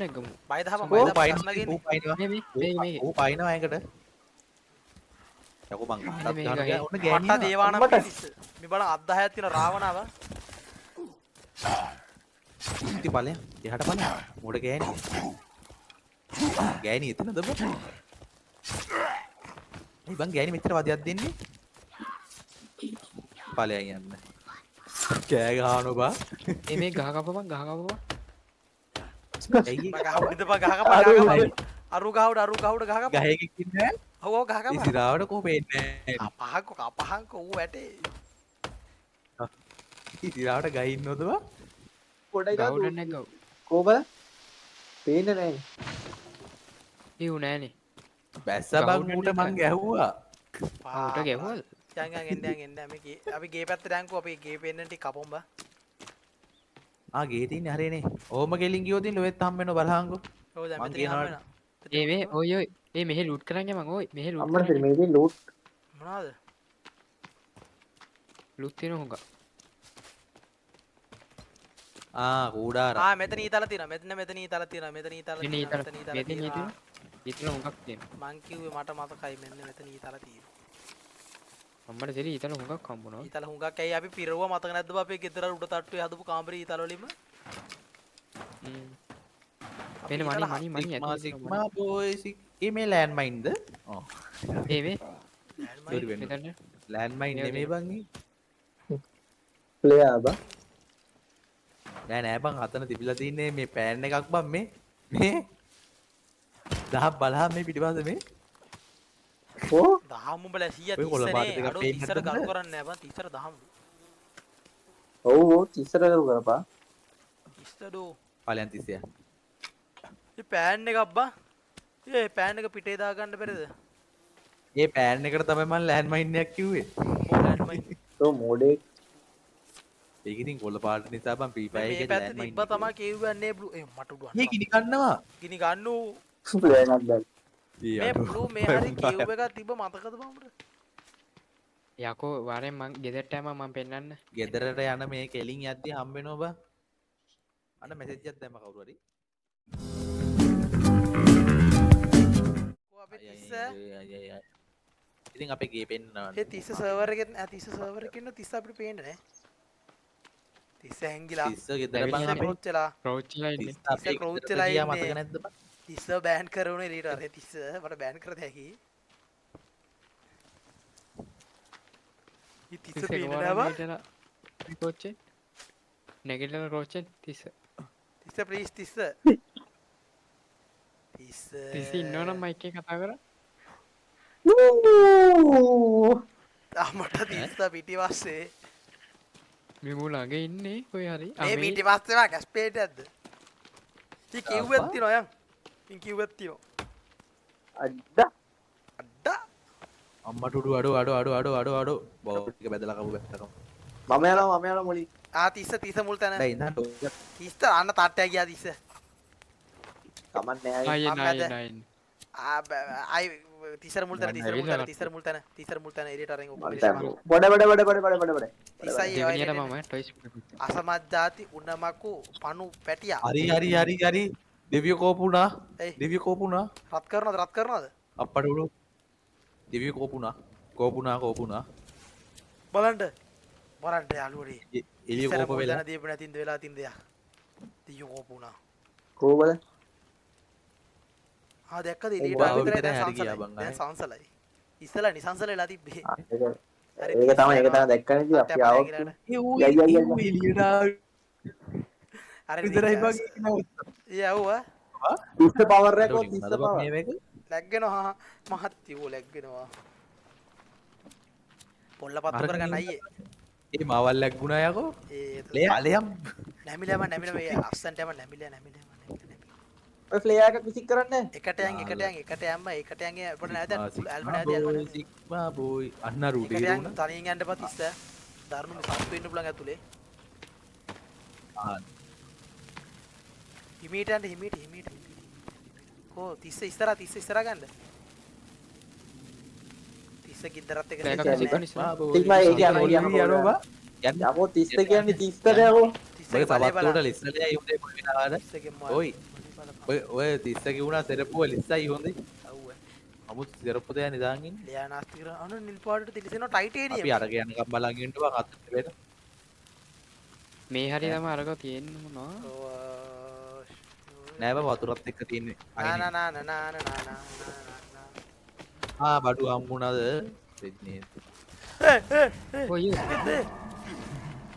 [SPEAKER 5] නැගමු
[SPEAKER 2] බය දහම
[SPEAKER 3] ඌ
[SPEAKER 2] බය
[SPEAKER 3] පයින්
[SPEAKER 2] දහම
[SPEAKER 3] ඌ පයින්නවා.
[SPEAKER 5] මේ
[SPEAKER 3] ඌ පයින්නවා ඒකට. යකෝ මං අතක්
[SPEAKER 5] මේ
[SPEAKER 3] ගහනවා.
[SPEAKER 5] ගහේ.
[SPEAKER 3] ඔන්න
[SPEAKER 2] මට
[SPEAKER 3] ගෑණි.
[SPEAKER 2] දේවානම්
[SPEAKER 1] අම්මට.
[SPEAKER 2] පිටිස්ස. මේ බලන්න අත් 10ක් තියෙන රාවණාව.
[SPEAKER 3] උත්ති ඵලයන්. එහාට ඵලයන්. මොඩ ගෑණි. ගෑණි එතනද බං? මේ බං ගෑණි මෙච්චර වදියක් දෙන්නේ? ඵලයන් යන්න. කෑ ගහනවා බා.
[SPEAKER 5] මේ ගහ කපපන්
[SPEAKER 3] ඇයි
[SPEAKER 2] ගහපන් ගහකපන්. අරු ගහවුඩ ගහකපන්.
[SPEAKER 3] ගහේ කින්නේ නැහැ?
[SPEAKER 2] ඔව් ඔව් ගහකපන්.
[SPEAKER 3] ඉතිරාවට කො පේන්නේ නැහැ.
[SPEAKER 2] කපහංකෝ ඌ වැටේ.
[SPEAKER 3] ඉතිරාවට ගහ ඉන්නවද බා?
[SPEAKER 1] පොඩයි
[SPEAKER 5] ගහුඩ නැගව
[SPEAKER 1] කෝබ පේන්නේ නැහැ.
[SPEAKER 5] ඒ උනෑනේ
[SPEAKER 3] බැස්ස බං ඌට මං ගැහුවා.
[SPEAKER 5] ඌට ගැහුවද
[SPEAKER 2] යන් මේ අපි ගේ පැත්තට යන්කෝ අපි ගේ පෙන්නන ටික කපොම් බා.
[SPEAKER 3] ආ ගේ තින්නේ හරියනේ. ඕම ගෙලින් ගියොත් ඉන්න ඔයත් හම් වෙනව බලහන්කෝ.
[SPEAKER 2] ඔව් දැන්
[SPEAKER 3] මං
[SPEAKER 2] මෙතන
[SPEAKER 3] කියනවා-
[SPEAKER 2] යන්න වෙනවා.
[SPEAKER 5] මේ ඔය ඒ මෙහෙ ලූට් කරන්න මං ඔය මෙහෙ ලූට්
[SPEAKER 1] අම්මට
[SPEAKER 5] කරන්න
[SPEAKER 1] මේකේ ලූට්
[SPEAKER 2] මොනවද?
[SPEAKER 5] ලූට් තියෙන හොඟ
[SPEAKER 3] ආ කූඩාර.
[SPEAKER 2] මෙතන ඊතල තියෙනවා. මෙතන ඊතල තියෙනවා. මෙතන ඊතල
[SPEAKER 5] මෙන්න
[SPEAKER 2] තියෙනවා.
[SPEAKER 5] ඊතල
[SPEAKER 2] මෙතන ඊතල
[SPEAKER 5] මෙතන
[SPEAKER 2] තියෙනවා.
[SPEAKER 5] ඊතල හොඟක් තියෙනවා
[SPEAKER 2] මං කිව්වේ මට මතකයි මෙන්න මෙතන ඊතල තියෙනවා.
[SPEAKER 5] අම්මට දෙලි ඊතල හොඟක් හම්බුණා
[SPEAKER 2] ඊතල හුඟක් ඇයි අපි පිරවුව මතක නැද්ද බා අපේ ගෙදර උඩ තට්ටුවේ හදපු කාමරේ ඊතල වලින්ම? අපි
[SPEAKER 5] වෙන
[SPEAKER 2] ඊතල
[SPEAKER 5] මනි
[SPEAKER 3] සිග්මා
[SPEAKER 5] ඇතුලේ
[SPEAKER 3] සිග්මා බොයිස් මේ ලෑන්ඩ් මයින්ද? ඔව්.
[SPEAKER 5] ඒ වේ
[SPEAKER 3] සෝරි වෙන්න.
[SPEAKER 5] මෙතන
[SPEAKER 3] ලෑන්ඩ් මයින් නෙමෙයි බං මේ.
[SPEAKER 1] ප්ලේයර් බා
[SPEAKER 3] නෑ බං අතන තිබිලා තින්නේ මේ පෑන් එකක් බං මේ. දහම් බලහන් මේ පිටිපස්සේ මේ.
[SPEAKER 1] ඕ
[SPEAKER 2] දහම් උඹලා 100
[SPEAKER 3] ඔය කොළ පාට
[SPEAKER 2] 30
[SPEAKER 3] දෙකක්
[SPEAKER 2] නේ. අඩෝ
[SPEAKER 3] පේන්න
[SPEAKER 2] 30 ගරු
[SPEAKER 3] නැද්ද?
[SPEAKER 2] කරන්නේ නැහැ බං 30 දහම්.
[SPEAKER 1] ඔව් ඉස්සර කරපා
[SPEAKER 2] 30 ඩෝ.
[SPEAKER 3] පලයන් 30.
[SPEAKER 2] මේ පෑන් එකක් බා. ඒ පෑන් එක පිටේ දා ගන්න බැරිද?
[SPEAKER 3] මේ පෑන් එකට තමයි මම ලෑන්ඩ් මයින් එකක් කිව්වේ.
[SPEAKER 2] මොකක්ද මයි?
[SPEAKER 1] તો મોડે
[SPEAKER 3] ඒක ඉතින් කොල්ල පාට නිසා බං ෆ්‍රී ෆයර්
[SPEAKER 2] මේ
[SPEAKER 3] එකේ
[SPEAKER 2] පැත්ත
[SPEAKER 3] ලෑන්ඩ් මයින්
[SPEAKER 2] තිබ්බ තමයි කියවන්නේ බ්ලූ මට උඩ
[SPEAKER 3] මේ ගිනි ගන්නවා
[SPEAKER 2] ගිනි ගන්නු
[SPEAKER 1] ප්ලේනක් දැන්
[SPEAKER 2] මේ බ්ලූ මේ හරි කියව් එකක් තිබ්බ මතකද බම්බට
[SPEAKER 5] යකෝ වරෙන් මං ගෙදරටම මම පෙන්වන්න.
[SPEAKER 3] ගෙදරට යන මේ කෙලින් යද්දි හම්බ වෙනවා බං අන්න මෙසේජ් එකක් දැම්ම කවුරු හරි
[SPEAKER 2] අපේ තිස්ස
[SPEAKER 3] ඉතින් අපේ ගේ පෙන්නවා
[SPEAKER 2] ඒ තිස්ස සර්වර් එකෙත් තිස්ස සර්වර් එකේ ඉන්න තිස්ස අපිට පේන්නේ නැහැ තිස්ස හැංගිලා
[SPEAKER 3] තිස්ස ගෙදර බං අපේ
[SPEAKER 2] ක්‍රෝච් වෙලා
[SPEAKER 5] රෝච් වෙලා ඉන්නේ.
[SPEAKER 3] තිස්ස අපේ
[SPEAKER 2] ක්‍රෝච්
[SPEAKER 3] ගෙදරට
[SPEAKER 2] වෙලා
[SPEAKER 3] ගියා
[SPEAKER 2] ඉන්නේ.
[SPEAKER 3] මතක නැද්ද බං
[SPEAKER 2] තිස්ස බෑන් කරවුනේ එළියට අර තිස්ස මට බෑන් කරත හැකි ඊ තිස්ස පේන්නේ නැහැ බං
[SPEAKER 5] රෝචෙන් නැගිටලා රෝචෙන් තිස්ස.
[SPEAKER 2] තිස්ස ප්ලීස් තිස්ස තිස්ස
[SPEAKER 5] තිස්ස ඉන්නවනම් මයික් එකේ කතා කරා.
[SPEAKER 2] මට තිස්ස පිටිපස්සේ
[SPEAKER 5] මේ මූ ළඟ ඉන්නේ කොයි හරි.
[SPEAKER 2] මේ පිටිපස්සේම ගැස්පේට ඇද්ද ඉතින් කිව්වෙත් තියනවා යන් ඉතින් කිව්වෙත් තියනවා
[SPEAKER 1] අඩ
[SPEAKER 2] අඩ
[SPEAKER 3] අම්මට උඩු අඩු බෝ ටික බැදලා කපු බැත්තකම
[SPEAKER 1] මම යනවා මුලි
[SPEAKER 2] තිස්ස මුල් තැන
[SPEAKER 3] දැන් ඉඳන්
[SPEAKER 2] තිස්ස අන්න තට්ටය ගියා තිස්ස
[SPEAKER 1] කමන්නේ
[SPEAKER 5] ආයේ
[SPEAKER 2] මම ඇද.
[SPEAKER 5] නයි
[SPEAKER 2] අයි තිසර මුල් තැන
[SPEAKER 5] මම
[SPEAKER 2] තිසර මුල් තැන
[SPEAKER 5] ඇවිල්ලා
[SPEAKER 2] තිසර මුල් තැන එළියට අරන් ඔක්කොම
[SPEAKER 1] බඩ
[SPEAKER 2] තිසයි
[SPEAKER 5] දෙවිනියට මම ටොයිස්
[SPEAKER 2] අසමජ්ජාති උන්නමකු පණු පැටියා
[SPEAKER 3] හරි දෙවිය කෝපුණා
[SPEAKER 2] එයි
[SPEAKER 3] දෙවිය කෝපුණා
[SPEAKER 2] රත් කරනවද
[SPEAKER 3] අප්පට උඩු දෙවිය කෝපුණා
[SPEAKER 2] බලන්න යාළුවනේ
[SPEAKER 3] එළිය කෝප වෙලා
[SPEAKER 2] දීපු නැතිඳ වෙලා තින් දෙයක් තියෝ කෝපුණා
[SPEAKER 1] කෝබද
[SPEAKER 2] දැක්කද
[SPEAKER 3] ඔව්,
[SPEAKER 2] එළියට
[SPEAKER 3] ආව
[SPEAKER 2] විතරයි
[SPEAKER 3] විතරයි
[SPEAKER 2] දැන්
[SPEAKER 3] හරි ගියා
[SPEAKER 2] සංසලයි
[SPEAKER 3] බං
[SPEAKER 2] දැන්
[SPEAKER 3] ආයේ.
[SPEAKER 2] සංසලයි ඉස්සලා නිසංසල වෙලා තිබ්බේ
[SPEAKER 1] ඒක තමයි දැක්කනේ ඉතින් අපි ආවොත්
[SPEAKER 3] එළියට
[SPEAKER 2] අර
[SPEAKER 3] විතරයි බං
[SPEAKER 2] යව්වා
[SPEAKER 1] තිස්ස පවර් එක
[SPEAKER 3] අඩු
[SPEAKER 1] තිස්ස
[SPEAKER 3] නිකන්
[SPEAKER 1] පවර්
[SPEAKER 3] මේ එක
[SPEAKER 2] ලැග්ගෙනවා මහත්තියෝ ලැග්ගෙනවා පොල්ල පත්තු කරගන්න අයියේ
[SPEAKER 3] ඒ මවල් ලැග්ගුණා යකෝ
[SPEAKER 2] ඒ
[SPEAKER 3] ලයම්
[SPEAKER 2] නැමිලම මේ අස්සන්ටම නැමිලා
[SPEAKER 1] ඔය ෆ්ලෙයා එකක් විසික් කරන්නේ
[SPEAKER 2] එකට යන්න එකට යන්න අපිට නැද ඇල්ෆ නැද
[SPEAKER 3] සිග්මා බෝයි අන්න රුටි
[SPEAKER 2] එකට යන්න තනියෙන් යන්න එපා තිස්ස ධර්ම සත්තු වෙන්න පුළුවන් ඇතුලේ හිමීට කෝ තිස්ස ඉස්සරහ ගන්න තිස්ස ගින්දරත් එක
[SPEAKER 1] තිස්මා ඒක යනවා යමෝ තිස්ස කියන්නේ තිස්සට යමෝ
[SPEAKER 3] ඔය සවත්තුවට ලිස්සලේ යුනේ කොහෙනාද ඔයි ඔය තිස්ස කිවුණා සෙරප්පුව ලිස්සයි හොඳේ අමුත් සෙරප්පු දෙය නිදාන් ඉන්නේ
[SPEAKER 2] ලයා නාස්ති කරන අනු නිල් පාටට තිලිසෙනවා ටයිටේනියම්
[SPEAKER 3] අපි අරගෙන යනකම් බලන් ඉන්න බං අතට වෙන
[SPEAKER 5] මේ හරි තම අරක තියෙන්න මොනවා.
[SPEAKER 3] නෑ බං වතුරත් එක්ක තියෙන්නේ බඩු හම්බුණාද වෙන්නේ
[SPEAKER 5] ඔය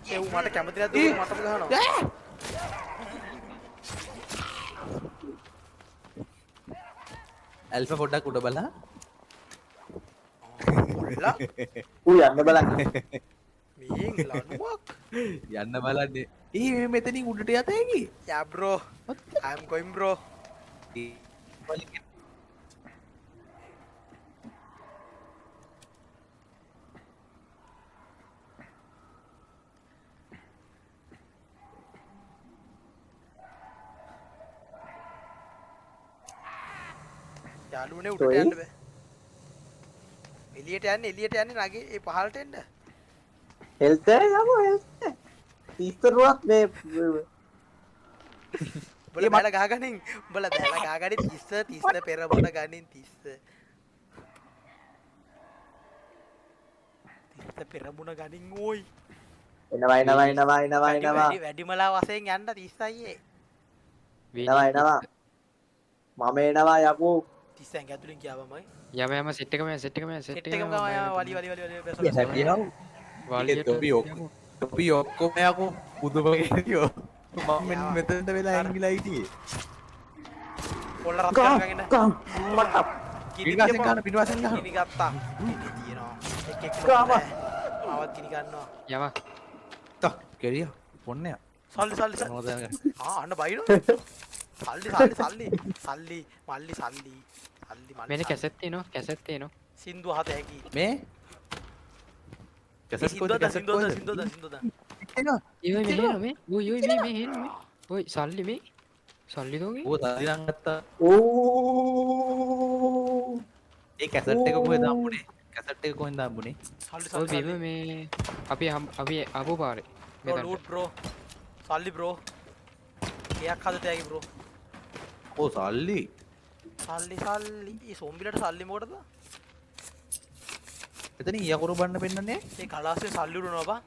[SPEAKER 2] ඒ මට කැමති නැද්ද මටම ගහනවා
[SPEAKER 3] ඇල්ෆා පොඩ්ඩක් උඩ බලලා
[SPEAKER 2] පොල්ලා
[SPEAKER 1] යන්න බලන්න
[SPEAKER 2] මියෙන් ලනුවක්
[SPEAKER 3] යන්න බලන්නේ මේ මෙතනින් උඩට යත හැකි
[SPEAKER 2] යා බ්‍රෝ I'm going bro යාළුවනේ උඩට යන්න බෑ එළියට යන්නේ නගේ ඒ පහළට එන්න
[SPEAKER 1] හෙල්ත් යමෝ හෙල්ත් තිස්සරුවක් මේ
[SPEAKER 2] උඹලා බැල ගහගනින් උඹලා බැල ගහගනින් තිස්ස පෙරමුණ ගනින් තිස්ස පෙරමුණ ගනින් ඕයි
[SPEAKER 1] එනවා
[SPEAKER 2] වැඩිමලා වශයෙන් යන්න තිස්සයියේ
[SPEAKER 1] එනවා මම එනවා යකෝ
[SPEAKER 2] තිස්සෙන් ඇතුලින් කියාවමයි
[SPEAKER 5] යම සෙට් එකම
[SPEAKER 2] සෙට් එකම වලි
[SPEAKER 3] හැපියව තොපි ඔක්කොම යකෝ පුදුම කියෝ මම මෙතනට වෙලා ඇංගිලා හිටියේ
[SPEAKER 2] පොල්ල රත් කරගෙන
[SPEAKER 3] පිටුවසෙන් ගන්න පිටුවසෙන් ගන්න
[SPEAKER 2] ගිනි ගත්තා ගිනි තියෙනවා එක
[SPEAKER 1] කාම.
[SPEAKER 2] මාවත් ගිනි ගන්නවා
[SPEAKER 5] යම
[SPEAKER 3] තක් කෙරිය පොන්නේ
[SPEAKER 2] සල්ලි
[SPEAKER 3] මොනවද දැනගන්න
[SPEAKER 2] අන්න බයිනෝ සල්ලි මල්ලි
[SPEAKER 5] මෙන්න කැසට් තියෙනවා
[SPEAKER 2] සින්දු හත හැකි
[SPEAKER 3] මේ කැසට් කොහෙද කැසට් කොහෙද
[SPEAKER 2] සින්දුවද
[SPEAKER 3] එනවා.
[SPEAKER 5] ඒ මෙහෙන මේ ඔය ඔය මේ මෙහෙන මේ ඔය සල්ලි මේ සල්ලි දෝගේ
[SPEAKER 3] ඌ තදිරන් ගත්තා.
[SPEAKER 1] ඕ
[SPEAKER 3] ඒ කැසට් එක කොහෙද හම්බුනේ? කැසට් එක කොහෙන්ද හම්බුනේ?
[SPEAKER 2] සල්ලි
[SPEAKER 5] ඔය
[SPEAKER 2] සල්ලි
[SPEAKER 5] බිම මේ අපි ආපු පාරේ
[SPEAKER 2] බ්‍රෝ ලූට් බ්‍රෝ සල්ලි බ්‍රෝ ගයක් හදට ඇකි බ්‍රෝ
[SPEAKER 3] ඕ සල්ලි.
[SPEAKER 2] සල්ලි ඒ සොම්බිලට සල්ලි මොකටද
[SPEAKER 3] එතන ඊයකුරු බන්න පෙන්නන්නේ.
[SPEAKER 2] ඒ කලාසේ සල්ලි උඩනවා බා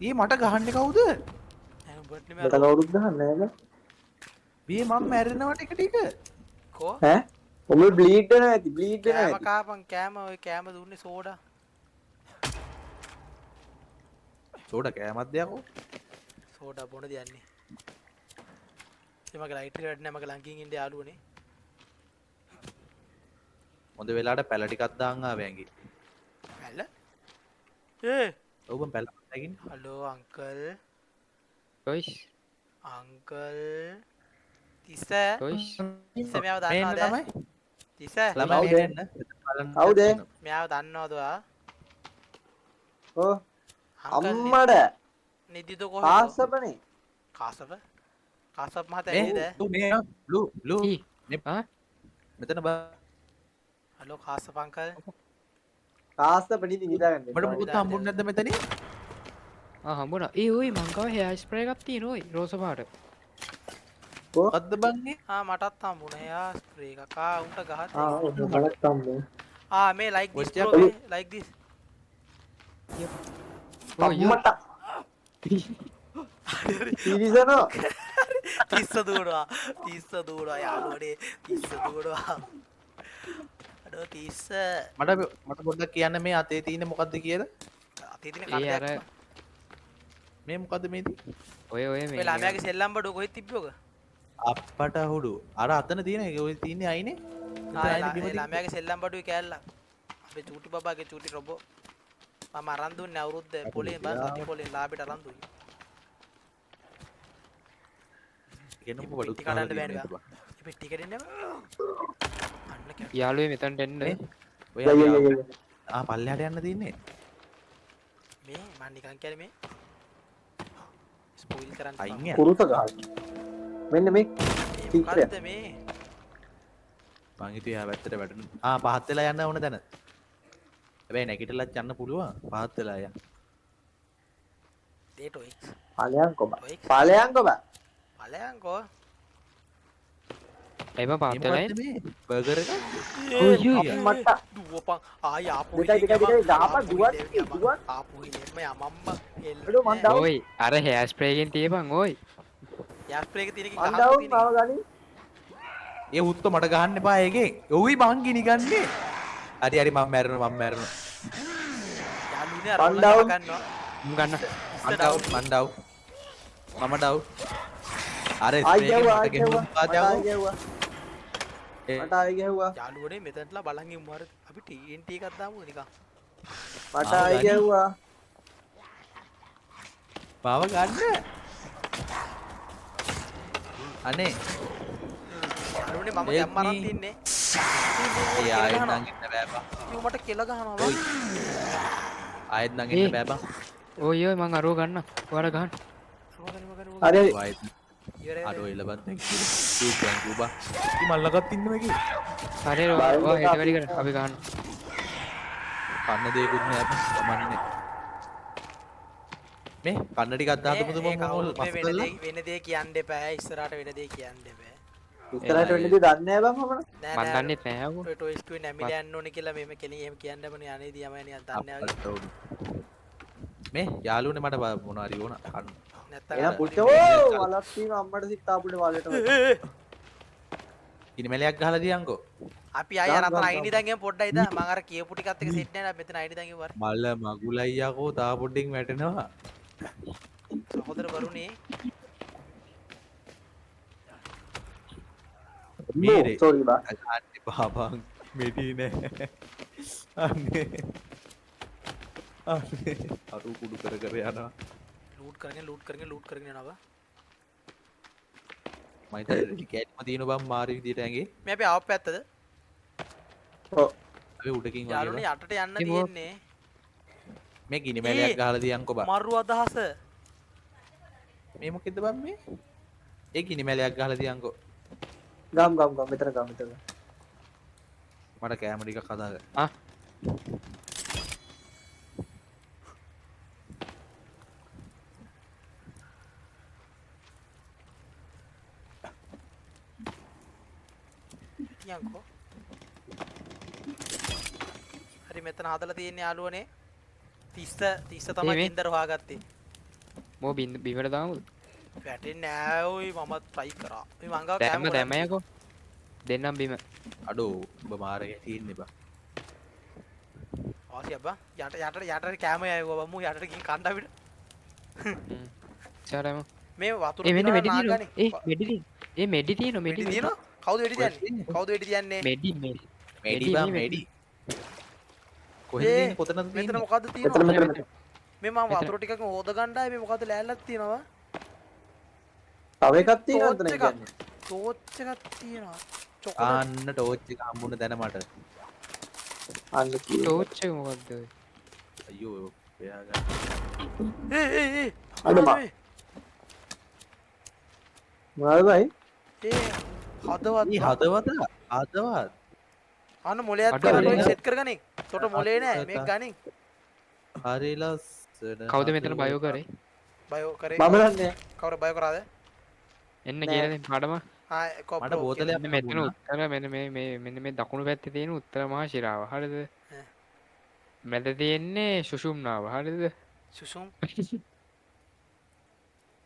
[SPEAKER 3] ඊ මට ගහන්නේ කවුද?
[SPEAKER 2] එහෙනම් උඹට නෙමෙයි
[SPEAKER 1] මට කවුරුත් දහන්නේ නේද?
[SPEAKER 3] බී මම මැරෙනවා ටික ටික.
[SPEAKER 2] කෝ
[SPEAKER 1] ඈ? ඔබ බ්ලීඩ් වෙනවා ඇති බ්ලීඩ් වෙනවා
[SPEAKER 2] කෑම
[SPEAKER 1] ඇති.
[SPEAKER 2] කාපන් කෑම ඔය කෑම දුන්නේ සෝඩා
[SPEAKER 3] සෝඩා කෑමක් දෙයක්ෝ.
[SPEAKER 2] සෝඩා බොන දෙන්නේ මගේ ලයිට් එක නෑ මගේ ළඟින් ඉන්න යාළුවනේ
[SPEAKER 3] හොඳ වෙලාවට පැල ටිකක් දාන් ආවේ ඇඟි.
[SPEAKER 2] පැල ඒ
[SPEAKER 3] ඔබ පැල නැගින්.
[SPEAKER 2] හලෝ අංකල්
[SPEAKER 5] ඔයිස්
[SPEAKER 2] අංකල් තිස්ස
[SPEAKER 5] ඔයිස්
[SPEAKER 2] තිස්ස මෙයාව
[SPEAKER 3] මේන්න
[SPEAKER 2] දන්නවද
[SPEAKER 3] තමයි.
[SPEAKER 2] තිස්ස
[SPEAKER 3] ළමයි
[SPEAKER 1] කවුද?
[SPEAKER 3] එන්න.
[SPEAKER 1] කවුද?
[SPEAKER 2] මෙයාව දන්නවද ඔයා
[SPEAKER 1] ඕ
[SPEAKER 2] අංකල්
[SPEAKER 1] අම්මඩ
[SPEAKER 2] නිදිද කොහෙද
[SPEAKER 1] කාසපනේ.
[SPEAKER 2] කාසප කාසප මහත්තයා නේද
[SPEAKER 3] මේ ලු
[SPEAKER 5] ඊ
[SPEAKER 3] මෙතන බා.
[SPEAKER 2] හලෝ කාසප අංකල්
[SPEAKER 1] කාසප නිදි නිදාගන්න.
[SPEAKER 3] මට මුකුත් හම්බුන්නේ නැද්ද මෙතනින්?
[SPEAKER 5] හම්බුණා ඒ ඔයි මංකව හෙයා ස්ප්‍රේ එකක් තියෙන ඔයි රෝස පාට
[SPEAKER 3] මොකද්ද බංගේ?
[SPEAKER 2] මටත් හම්බුණා එයා ස්ප්‍රේ එකක් උන්ට ගහත්
[SPEAKER 1] ඔන්න බලක් තමයි.
[SPEAKER 2] මේ like this
[SPEAKER 3] What's
[SPEAKER 2] bro like this
[SPEAKER 1] අම්මට පිරිසනෝ.
[SPEAKER 2] තිස්ස දුවනවා යාළුවනේ තිස්ස දුවනවා අඩෝ තිස්ස
[SPEAKER 3] මට පොඩ්ඩක් කියන්න මේ අතේ තියෙන්නේ මොකද්ද කියලා?
[SPEAKER 2] අතේ තියෙන
[SPEAKER 5] ඒ අර
[SPEAKER 2] කන්දයක්
[SPEAKER 3] මේ මොකද්ද මේ
[SPEAKER 5] ඔය ඔය
[SPEAKER 2] ඔය
[SPEAKER 5] මේ
[SPEAKER 2] ළමයාගේ සෙල්ලම් බඩුව කොහෙද තිබ්බෝක
[SPEAKER 3] අප්පට හුඩු. අර අතන තියෙන එක ඔය තියන්නේ අයිනේ.
[SPEAKER 2] ළමයාගේ සෙල්ලම් බඩුවේ කෑල්ල අපේ චූටි බබාගේ චූටි රොබෝ මම අරන් දුන්නේ අවුරුද්ද පොලේ බා සති පොලේ ලාබෙට අරන් දුන්නේ
[SPEAKER 3] කියන්නකො බඩු
[SPEAKER 2] ටික කඩන්න බෑනේ බා මේ පෙට්ටි කඩන්න අන්න කැ
[SPEAKER 5] යාළුවේ මෙතනට එන්න
[SPEAKER 3] ඔය පල්ලෙහාට යන්න තියන්නේ.
[SPEAKER 2] මේ මම නිකන් කියන්නේ මේ ස්පොයිල් කරන්න
[SPEAKER 3] අයින් ය.
[SPEAKER 1] කුරුස ගහයි. මෙන්න මේ
[SPEAKER 2] මොකද්ද මේ
[SPEAKER 3] මං හිතුවේ එහා පැත්තට වැටෙන. පහත් වෙලා යන්න ඕන තැන. හැබැයි නැගිටලත් යන්න පුළුවන්. පහත් වෙලා යන්න.
[SPEAKER 2] ඩේටොයි
[SPEAKER 1] ඵලයන්කො බා. ඵලයන්කො බා.
[SPEAKER 2] ඵලයන්කෝ
[SPEAKER 5] එම පාත්තලයි
[SPEAKER 3] මේ බර්ගර් එක
[SPEAKER 1] අම්මට
[SPEAKER 2] දුවපන් ආය ආපු
[SPEAKER 1] දෙකයි දාපන් දුවත් දුවත්
[SPEAKER 2] ආපු ඉලෙම යමම්ම
[SPEAKER 1] එළු මන් දාව
[SPEAKER 5] ඔයි අර හෙයා ස්ප්‍රේගෙන් තියපන් ඔයි
[SPEAKER 2] යස්ප්‍රේක තියෙනකින්
[SPEAKER 1] මන් දාව මාව ගනි.
[SPEAKER 3] ඒ උත්ත මට ගහන්න එපා ඒකේ. ඔයි මං ගිනි ගන්නේ. හරි මම මැරෙනවා.
[SPEAKER 2] යාළුවනේ අර
[SPEAKER 1] One
[SPEAKER 2] උල්ලං
[SPEAKER 1] down.
[SPEAKER 2] ගන්නවා
[SPEAKER 5] ගන්න
[SPEAKER 3] මම ඩව්. මම ඩව්. අර
[SPEAKER 1] ආයෙව්වා
[SPEAKER 3] ස්ප්‍රේ එකෙන්
[SPEAKER 1] ආයෙව්වා
[SPEAKER 3] පාදයව.
[SPEAKER 1] මට ආයෙ ගැහුවා.
[SPEAKER 2] යාළුවනේ මෙතනටලා බලන් ඉමු අර අපි TNT එකක් දාමුද නිකන්
[SPEAKER 1] මට ආයෙ ගැහුවා.
[SPEAKER 3] පාව ගන්න. අනේ
[SPEAKER 2] යාළුවනේ මම
[SPEAKER 3] ඒත්
[SPEAKER 2] ගැම්මරන්
[SPEAKER 3] මේ-
[SPEAKER 2] තින්නේ
[SPEAKER 3] ඒ ආයෙත් නම් ඉන්න බෑ බං.
[SPEAKER 2] මට කෙල ගහනවා
[SPEAKER 3] ඔයි. ආයෙත් නම් ඉන්න බෑ බං.
[SPEAKER 5] ඔය ඔය මං අරුව ගන්න ඔයාලා ගන්න
[SPEAKER 1] හරි හරි.
[SPEAKER 3] ආයෙත්
[SPEAKER 2] ඉවරයි
[SPEAKER 3] අඩෝ එලබත් thank you බා. ඉතින් මල්ලකත් ඉන්න මේකේ.
[SPEAKER 5] හරි ඔයා හෙට වැඩි කර අපි ගන්න
[SPEAKER 3] කන්න දෙයක්වත් නෑ බං. සමන්නේ. මේ කන්න ටිකක් දාන්න පුදුම මොනවද පස් කළා.
[SPEAKER 2] වෙන දේ කියන්න එපා ඉස්සරහට වෙන දේ කියන්න එපා
[SPEAKER 1] ඉස්සරහට වෙන්නේ දන්නේ නැහැ බං මම.
[SPEAKER 2] නෑ
[SPEAKER 5] මන් දන්නෙත් නෑ ඔය
[SPEAKER 2] ඔය ටොයිස් කිව්වේ නැමිලා යන්න ඕනේ කියලා මෙහෙම කෙලින් එහෙම කියන්න බනේ අනේදී යමයි නිකන් දන්නේ නැහැ
[SPEAKER 3] අප්පට උඩු. මේ යාළුවනේ මට මොනවාරි ඕන කන්න.
[SPEAKER 2] නැත්තම්
[SPEAKER 1] එයා පුට්ටෝ වලක් තියෙන අම්මට සිත් ආපුනේ වලට.
[SPEAKER 3] ඉනිමැලයක් ගහලා දියන්කෝ.
[SPEAKER 2] අපි අය අර අතන අයිනි දැන් පොඩ්ඩයි දා මම අර කියපු ටිකත් එක සෙට් නැහැ මෙතන අයිනි දැන් ඉවර
[SPEAKER 3] මල්ල මගුලයි යකෝ තා පොඩ්ඩෙන් වැටෙනවා.
[SPEAKER 2] සහෝදර වරුනේ
[SPEAKER 3] මීරේ.
[SPEAKER 1] සෝරි බා.
[SPEAKER 3] අනේ බාබන් මෙඩි නෑ. අනේ අරු කුඩු කර යනවා.
[SPEAKER 2] ලූට් කරගෙන යනවා
[SPEAKER 3] මම හිතුවේ කැට්ම තියෙන බම් මාරි විදියට ඇඟේ.
[SPEAKER 2] මේ අපි ආව පැත්තද
[SPEAKER 1] ඔව්.
[SPEAKER 3] අපි උඩකින්
[SPEAKER 2] යාළුවනේ
[SPEAKER 3] වගේ.
[SPEAKER 2] යටට යන්න
[SPEAKER 5] ඉතින්
[SPEAKER 2] තියෙන්නේ
[SPEAKER 3] මේ ගිනි මැලයක් ගහලා තියන්කෝ බං.
[SPEAKER 2] මරු අදහස.
[SPEAKER 3] මේ මොකෙද බං මේ? ඒ ගිනි මැලයක් ගහලා තියන්කෝ.
[SPEAKER 1] ගම් මෙතන.
[SPEAKER 3] මට කැම ටිකක් හදාගන්න.
[SPEAKER 5] ආ
[SPEAKER 2] තියන්කෝ. හරි මෙතන හදලා තියෙන්නේ යාළුවනේ. 30 තමයි
[SPEAKER 5] මේ.
[SPEAKER 2] ගින්දර හොයාගත්තේ.
[SPEAKER 5] මෝ බිමට දාමුද
[SPEAKER 2] වැටෙන්නේ නෑ ඔයි මම try කරා. මේ මංගව
[SPEAKER 5] දැම්ම දැමයකෝ දෙන්නම් බිම
[SPEAKER 3] අඩෝ ඔබ මාරගේ තියෙන්නේ බං.
[SPEAKER 2] ආසිය බා යට කැම යයකෝ බම්මු යටට ගිහින් කන්න අපිට.
[SPEAKER 5] සරම
[SPEAKER 2] මේ වතුර
[SPEAKER 5] ඒ වෙන්න
[SPEAKER 2] දිනවලා
[SPEAKER 5] මෙඩි
[SPEAKER 2] නාගනේ.
[SPEAKER 5] තියෙනවා මෙඩි තියෙනවා
[SPEAKER 2] මෙඩි දිනනවා? කවුද වෙඩි තියන්නේ? කවුද වෙඩි තියන්නේ?
[SPEAKER 5] මෙඩි
[SPEAKER 3] මෙඩි බං මෙඩි. කොහෙද තියෙන්නේ කොතනද
[SPEAKER 2] මෙතන
[SPEAKER 3] තියෙන්නේ?
[SPEAKER 2] මොකද්ද තියෙන්නේ? මේ මම වතුර ටිකක් හොද ගන්නයි මේ මොකද්ද ලෑල්ලක් තියෙනවා?
[SPEAKER 1] තව එකක් තියෙනවා
[SPEAKER 2] ටෝච්
[SPEAKER 1] එතන
[SPEAKER 2] එකක්.
[SPEAKER 1] කියන්නේ.
[SPEAKER 2] ටෝච් එකක් තියෙනවා. චොකලට්
[SPEAKER 3] ආන්න ටෝච් එක හම්බුනේ දැන මට.
[SPEAKER 1] අන්න කිව්වා.
[SPEAKER 5] ටෝච් එක මොකද්ද ඔය?
[SPEAKER 3] අයියෝ එයා ගන්න.
[SPEAKER 2] ඒ
[SPEAKER 1] අඩු බා. මොනවද බයි?
[SPEAKER 2] ඒ හදවත්
[SPEAKER 3] මේ හදවත
[SPEAKER 2] අන්න මොලයක්
[SPEAKER 5] අඩු
[SPEAKER 2] කරලා
[SPEAKER 5] අඩු.
[SPEAKER 2] සෙට් කරගනින්. තොට මොලේ නෑ මේක ගනින්.
[SPEAKER 3] හරි ලස්සන.
[SPEAKER 5] කවුද මෙතන බයෝ කරේ
[SPEAKER 2] බයෝ කරේ.
[SPEAKER 1] මම දන්නේ.
[SPEAKER 2] කවුරු බයෝ කරාද?
[SPEAKER 5] එන්න කියලා දෙන්න පාඩම
[SPEAKER 2] ආ
[SPEAKER 3] මට
[SPEAKER 2] කොප්පෝ.
[SPEAKER 3] බෝතලයක්
[SPEAKER 5] මෙන්න මෙතන උත්තර මෙන්න මේ දකුණු පැත්තේ තියෙන උත්තර මහා ශිරාව හරිද මැද තියෙන්නේ සුෂුම්නාව හරිද
[SPEAKER 2] සුසුම්.